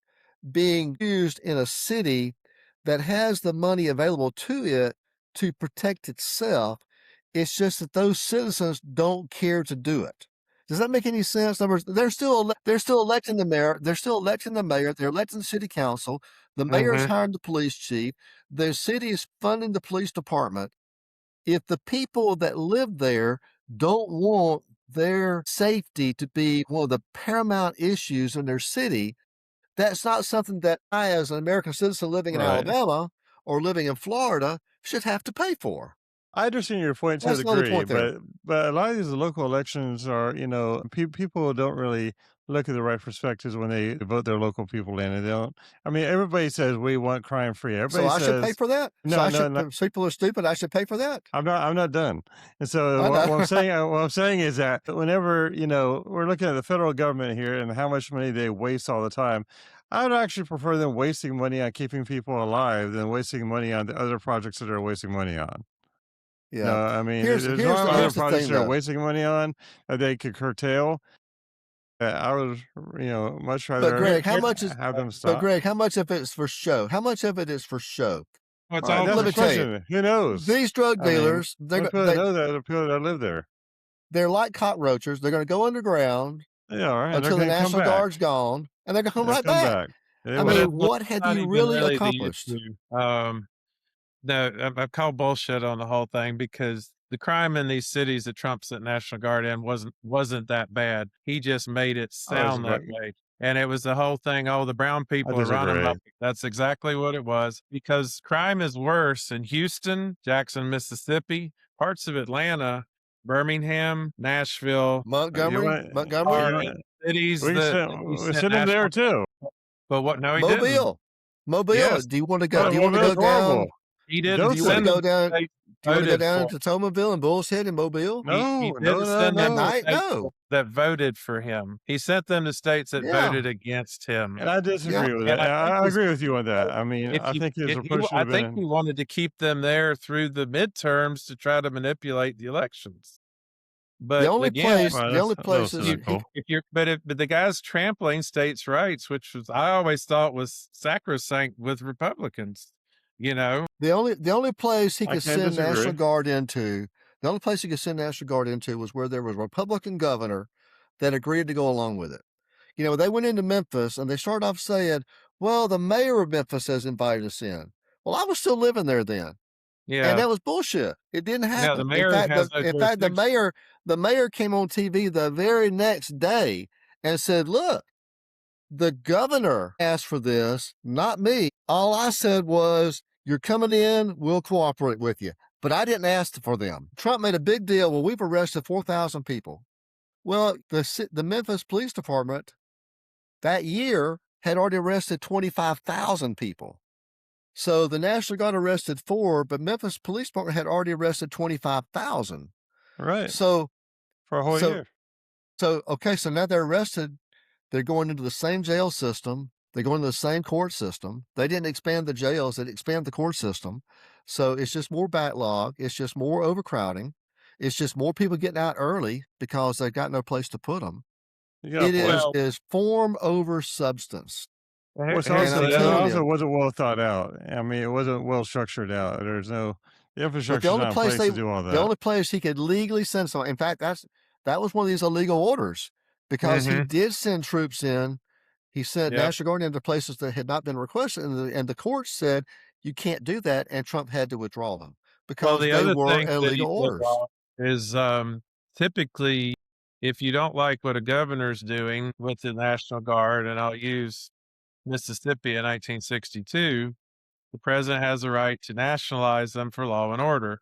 being used in a city that has the money available to it to protect itself. It's just that those citizens don't care to do it. Does that make any sense? In other words, they're still electing the mayor. They're still electing the mayor. They're electing the city council. The mayor's Mhm. hiring the police chief. The city is funding the police department. If the people that live there don't want their safety to be one of the paramount issues in their city, that's not something that I, as an American citizen living in Right. Alabama or living in Florida, should have to pay for. I understand your point to a That's the only degree, point there. but a lot of these local elections are, people don't really look at the right perspectives when they vote their local people in, and they don't. I mean, everybody says we want crime free. So Everybody I should pay says for that. So no, no, no. people are stupid. I should pay for that. I'm not done. And so I know. what I'm saying is that whenever we're looking at the federal government here and how much money they waste all the time. I would actually prefer them wasting money on keeping people alive than wasting money on the other projects that they're wasting money on. No, Yeah. I mean, there's a lot of other Here's the projects thing they're though. wasting money on that they could curtail. I would, much But rather Greg, how much is have them but stop. Greg, how much of it's for show? How much of it is for show? Well, it's All right, all that's Let the me percent. tell you, question. Who knows? these drug I mean, dealers, what people know that are people that live there. they're like cockroaches. They're going to go underground They are, and they're until the going to come National back. Guard's gone, and they're going to come They'll right come back. back. They I But mean, will. that's what have not you even really really the accomplished? issue. No, I call bullshit on the whole thing because the crime in these cities that Trump sent National Guard in wasn't that bad. He just made it I sound that disagree. way. And it was the whole thing, oh, the brown I people are running disagree. up. That's exactly what it was because crime is worse in Houston, Jackson, Mississippi, parts of Atlanta, Birmingham, Nashville, You Montgomery, want, Montgomery, are you want, cities we can that send, he we sent send them there National too. but what no, he didn't. Mobile, Mobile. Yes. Do you want to go? But Do you Well, want to that's go down? horrible. he didn't Do you want to send Dothan. them go to down? states Do you want to go voted down for to Tomoville and Bull's Head and Mobile he No, no, didn't no, send at them to no. night? states No. that voted for him. He sent them to states that Yeah, voted against him. And I yeah. disagree with And that. I think I his agree with you on that. I mean, if I you think his he approach should I have think been he wanted to keep them there through the midterms to try to manipulate the elections. The But only again, place, well, the that's only a little places he, cynical. if you're but the guy's trampling states' rights, which was I always thought was sacrosanct with Republicans, you know? the only place he I could can't send National disagree. Guard into, the only place he could send National Guard into was where there was a Republican governor that agreed to go along with it. They went into Memphis and they started off saying, well, the mayor of Memphis has invited us in. Well, I was still living there then. And Yeah. that was bullshit. It didn't Yeah, the happen. In mayor fact, has no jurisdiction. the mayor came on TV the very next day and said, look, the governor asked for this, not me. All I said was, you're coming in, we'll cooperate with you. But I didn't ask for them. Trump made a big deal. Well, we've arrested 4,000 people. Well, the Memphis Police Department that year had already arrested 25,000 people. So the National Guard arrested 4, but Memphis Police Department had already arrested 25,000. Right. So, For a whole so, year. okay, so now they're arrested. They're going into the same jail system. They go into the same court system. They didn't expand the jails, they expand the court system. So it's just more backlog. It's just more overcrowding. It's just more people getting out early because they've got no place to put them. You got a It point. is form over substance. Well, it's Here's And also I'm the it other telling also you, wasn't well thought out. I mean, it wasn't well structured out. The but infrastructure's not in place to do all the that. only place he could legally send someone. In fact, that was one of these illegal orders because he Mhm. did send troops in. He sent Yep. National Guard into places that had not been requested, and the court said you can't do that, and Trump had to withdraw them Well, because the they other were thing that he illegal did orders. wrong is, typically, if you don't like what a governor's doing with the National Guard, and I'll use Mississippi in 1962, the president has the right to nationalize them for law and order.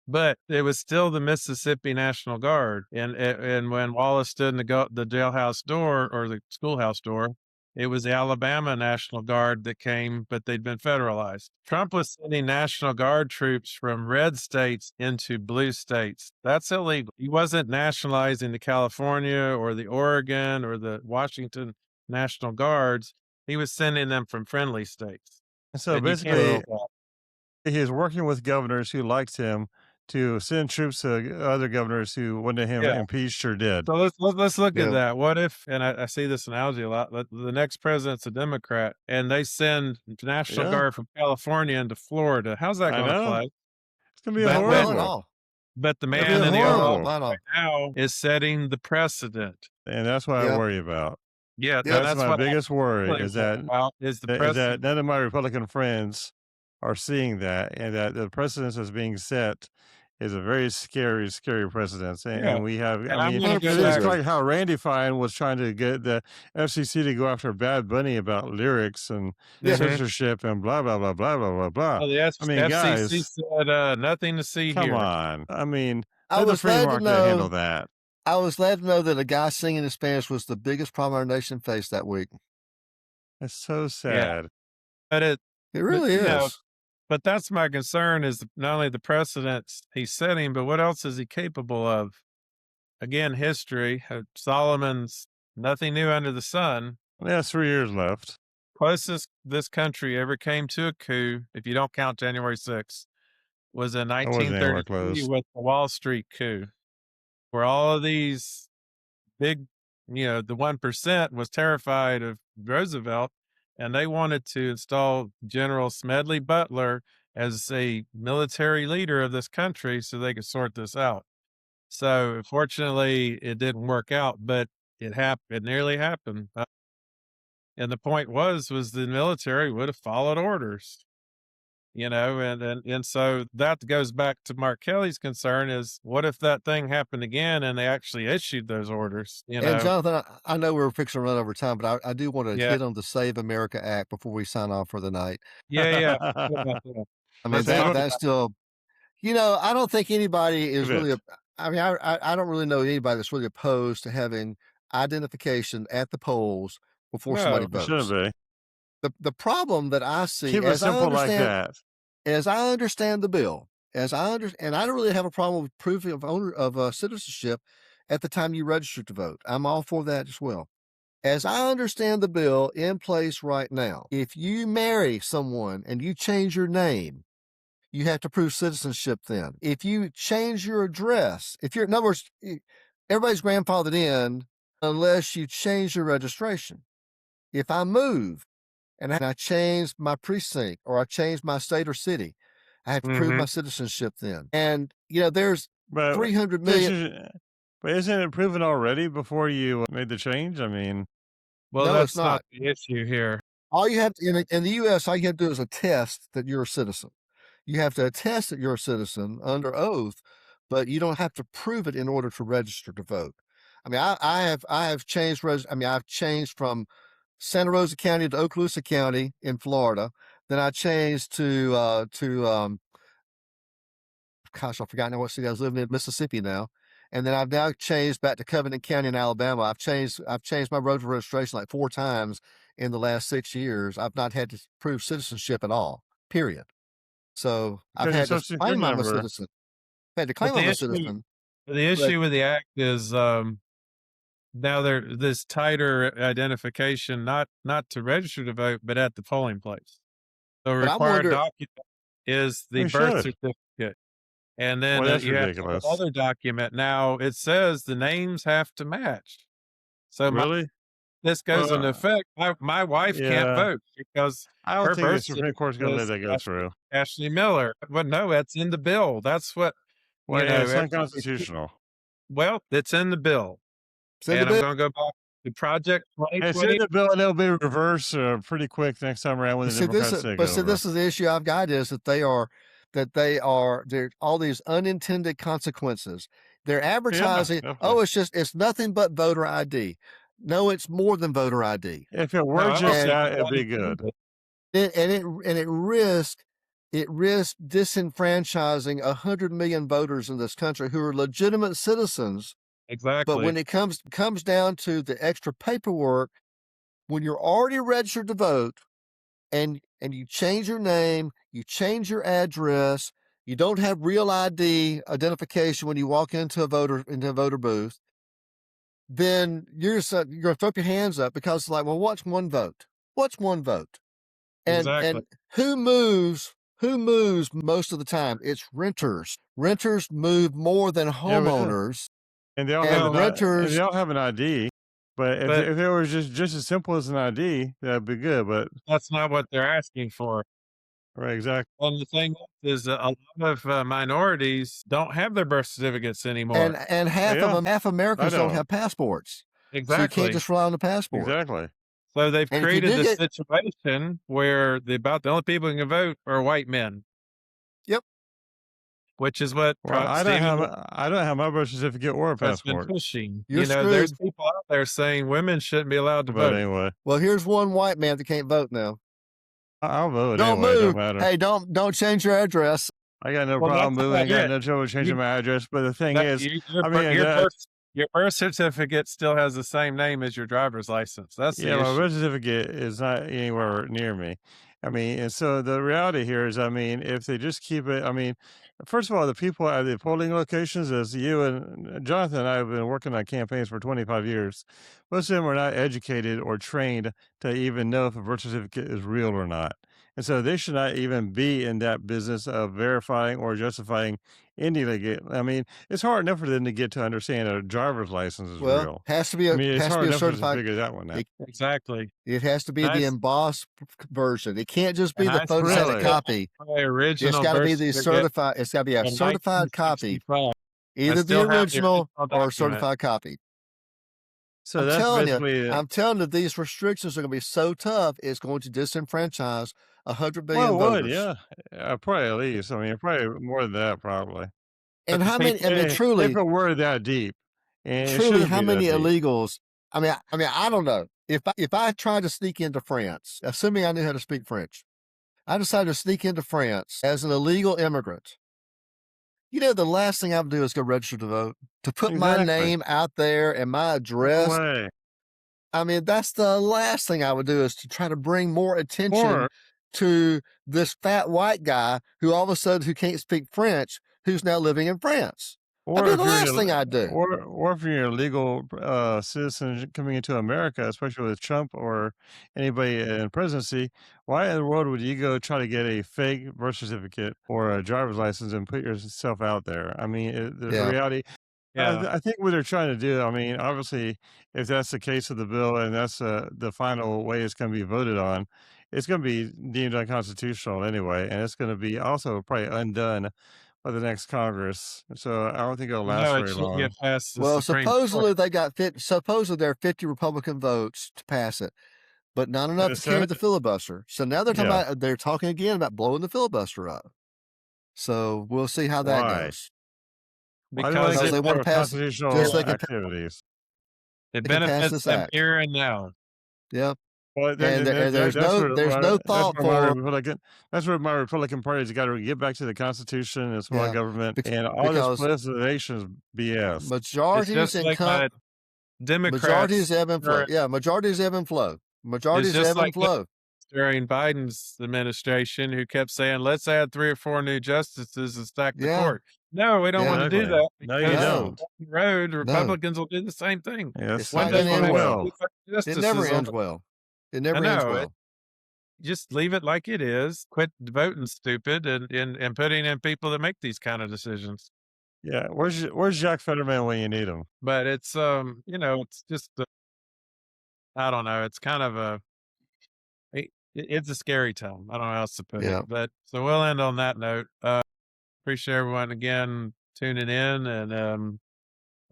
But it was still the Mississippi National Guard, and when Wallace stood in the jailhouse door or the schoolhouse door, It was the Alabama National Guard that came, but they'd been federalized. Trump was sending National Guard troops from red states into blue states. That's illegal. He wasn't nationalizing the California or the Oregon or the Washington National Guards. He was sending them from friendly states. And so And you can't basically, do that. he is working with governors who liked him to send troops to other governors who wanted him Yeah. impeached or dead. So let's look at Yeah. that. What if, and I see this analogy a lot, the next president's a Democrat and they send National Yeah, Guard from California into Florida. How's that I going to know. play? It's gonna be But Not well at horrible. all. the It'll be man in the Oval No, horrible, Office not at all. right now is setting the precedent. and that's what I Yeah. worry about. Yeah, Yep. and That's that's my what I biggest worry really is worry that about is the is precedent. that none of my Republican friends are seeing that, and that the precedence that's being set is a very scary, scary precedence. Yeah, And we have, I and I'm mean, going to go it's 100% back. just agree. like how Randy Fine was trying to get the FCC to go after Bad Bunny about lyrics and Yeah. Mhm. censorship and blah, blah, blah, blah, blah, blah, blah. Well, the I mean, FCC guys, said nothing to see come here. on. I mean, I let the was free glad to market handle know. that. I was glad to know that a guy singing in Spanish was the biggest problem our nation faced that week. It's so Yeah, sad. but It but really is. but that's my concern is not only the precedents he's setting, but what else is he capable of? Again, history, Solomon's nothing new under the sun. Yeah, 3 years left. Closest this country ever came to a coup, if you don't count January 6th, was in I wasn't anywhere 1933 close. with the Wall Street coup, where all of these big, the 1% was terrified of Roosevelt and they wanted to install General Smedley Butler as a military leader of this country so they could sort this out. So fortunately, it didn't work out, but it happened. It nearly happened. And the point was the military would have followed orders, and so that goes back to Mark Kelly's concern is what if that thing happened again and they actually issued those orders, And Jonathan, I know we're fixing to run over time, but I do want to Yeah. hit on the Save America Act before we sign off for the night. Yeah, yeah. Forget about that. I mean, Let's Save talk that's about still, I don't think anybody is really, it. I mean, I don't really know anybody that's really opposed to having identification at the polls before somebody No. It shouldn't votes. be. The problem that I see, Keep it simple like that. as I understand the bill, and I don't really have a problem with proof of citizenship at the time you register to vote. I'm all for that as well. As I understand the bill in place right now, if you marry someone and you change your name, you have to prove citizenship then. If you change your address, in other words, everybody's grandfathered in unless you change your registration. If I move and I change my precinct or I change my state or city, I have to prove my citizenship then. And, there's But 300 million. But isn't it proven already before you made the change? I mean, Well, No, it's that's not not. the issue here. All you have to, in the U.S., all you have to do is attest that you're a citizen. You have to attest that you're a citizen under oath, but you don't have to prove it in order to register to vote. I mean, I have changed. I've changed from Santa Rosa County to Okaloosa County in Florida. Then I changed to gosh, I forgot now what city I was living in, Mississippi now. And then I've now changed back to Covenant County in Alabama. I've changed my voter registration like 4 times in the last 6 years. I've not had to prove citizenship at all, period. So I've because your had to social security claim I'm a number. citizen. I've had to But claim I'm a citizen. the issue with the act is now this tighter identification, not to register to vote, but at the polling place. The But I required wonder, document is the We birth should. certificate. And then Well, that's you have to have ridiculous. another document. Now it says the names have to match. So Really? this goes into Well, effect. My wife can't yeah. vote because I don't her think the birth Supreme Court's going to let certificate that go is through. Ashley Miller. Well, no, that's in the bill. That's what Well, yeah, it's everybody. unconstitutional. Well, it's in the bill, send a and I'm bit. going to go back to Project It's 2020. in the bill, and it'll be reversed pretty quick next time around when the Democrats take over. This is the issue I've got is that they're all these unintended consequences. They're advertising, definitely. it's nothing but voter ID. No, it's more than voter ID. If it No, were I don't just think that, it's it'd be good. It risks disenfranchising 100 million voters in this country who are legitimate citizens. exactly. But when it comes down to the extra paperwork, when you're already registered to vote and you change your name, you change your address, you don't have real ID identification when you walk into a voter booth, then you're going to throw up your hands up because it's like, well, what's one vote? What's one vote? Exactly. And who moves most of the time? It's renters. Renters move more than Yeah, yeah. homeowners. And they all have And and they renters, all have an ID. But But if it was just as simple as an ID, that'd be good. But that's not what they're asking for. right, exactly. And the thing is that a lot of minorities don't have their birth certificates anymore. and Yeah, half I Americans don't don't. have passports. So you can't Exactly. just rely on the passport. Exactly. So they've And if you created do this get, situation where the only people who can vote are white men, yep, which is what Well, Stephen I don't have my birth certificate or a has been passport. pushing. you're There's screwed. people out there saying women shouldn't be allowed to But vote. anyway, Well, here's one white man that can't vote now. I'll vote Don't anyway. It don't move. matter. Hey, don't change your address. I got no Well, problem that's moving. not Got it. no trouble You, changing my address. But the thing that, is, you, I mean, your birth certificate still has the same name as your driver's license. That's yeah, the my issue. birth certificate is not anywhere near me. I mean, and so the reality here is, I mean, if they just keep it, I mean, first of all, the people at the polling locations, as you and Jonathan and I have been working on campaigns for 25 years, most of them are not educated or trained to even know if a birth certificate is real or not. And so they should not even be in that business of verifying or justifying any legal. I mean, it's hard enough for them to get to understand a driver's license is Well, real. has to be I mean, it's hard a enough for us to certified. figure that one out. Exactly. It has to be And the I, embossed version. It can't just be and the I still photostatic Really? get copy. my It's original got to birth be the certificate certified. It's got to be a in certified copy, 1965. I either the still have the original original or a document. certified copy. So that's basically I'm telling you, these restrictions are going to be so tough. It's going to disenfranchise 100 well, billion it would, voters. yeah. Probably at least. I mean, probably more than that, probably. But And the how many? I people, mean, If it were that deep, and it shouldn't how be that many deep. illegals? I don't know. If I tried to sneak into France, assuming I knew how to speak French, I decided to sneak into France as an illegal immigrant. The last thing I would do is go register to vote, to put my Exactly. name out there and my No address. way. I mean, that's the last thing I would do, is to try to bring more attention Or, to this fat white guy who can't speak French, who's now living in France. That'd or be if the you're last thing I'd do. or if you're a legal citizen coming into America, especially with Trump or anybody in presidency, why in the world would you go try to get a fake birth certificate or a driver's license and put yourself out there? I mean, the Yeah. reality. yeah, I think what they're trying to do, I mean, obviously, if that's the case of the bill and that's the final way it's going to be voted on, it's going to be deemed unconstitutional anyway, and it's going to be also probably undone by the next Congress. So I don't think it'll last no, it very should get long. past the Well, Supreme Court. supposedly there are 50 Republican votes to pass it, but not In enough the to carry Senate, the filibuster. So now yeah. they're talking again about blowing the filibuster up. So we'll see how that Why? goes, Why do I Because because get they want to for pass constitutional just so activities? it they can pass benefits this them act. here and now. Yep. Well, And there's no thought for, that's where my Republican Party's got to get back to the Constitution and small yeah, government, and all this because politicization is BS. It's just like my majorities Democrats ebb and flow. are, Yeah, majorities ebb and flow. it's Majorities just ebb and like flow. during Biden's administration who kept saying, "Let's add 3 or 4 new justices and stack the Yeah, court." No, we don't yeah. wanna do Exactly. that No, you because No, don't. down the road, no. Republicans will do the same thing. Yes, It's One not day going to we'll end they have well. 3 will. It never justices on ends the well. It I never ends know, well. just leave it like it is, quit voting stupid and putting in people that make these kind of decisions. Yeah, where's Jack Fetterman when you need him? But it's, it's just, I don't know, it's kind of it's a scary time. I don't know how else to put it, Yeah. but so we'll end on that note. Appreciate everyone again tuning in and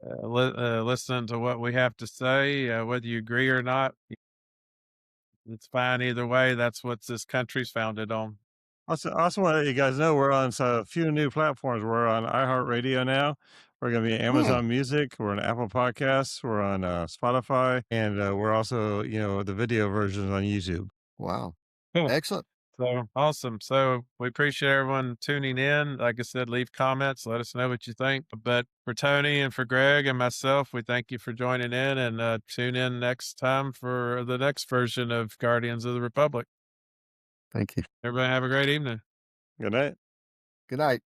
listening to what we have to say. Whether you agree or not, it's fine either way. That's what this country's founded on. I also want to let you guys know we're on a few new platforms. We're on iHeartRadio now. We're going to be Hmm. Amazon Music. We're on Apple Podcasts. We're on Spotify, and we're also, the video versions on YouTube. Wow. Cool. Excellent. So awesome. So we appreciate everyone tuning in. Like I said, leave comments. Let us know what you think. But for Tony and for Greg and myself, we thank you for joining in and tune in next time for the next version of Guardians of the Republic. Thank you. Everybody have a great evening. Good night. Good night.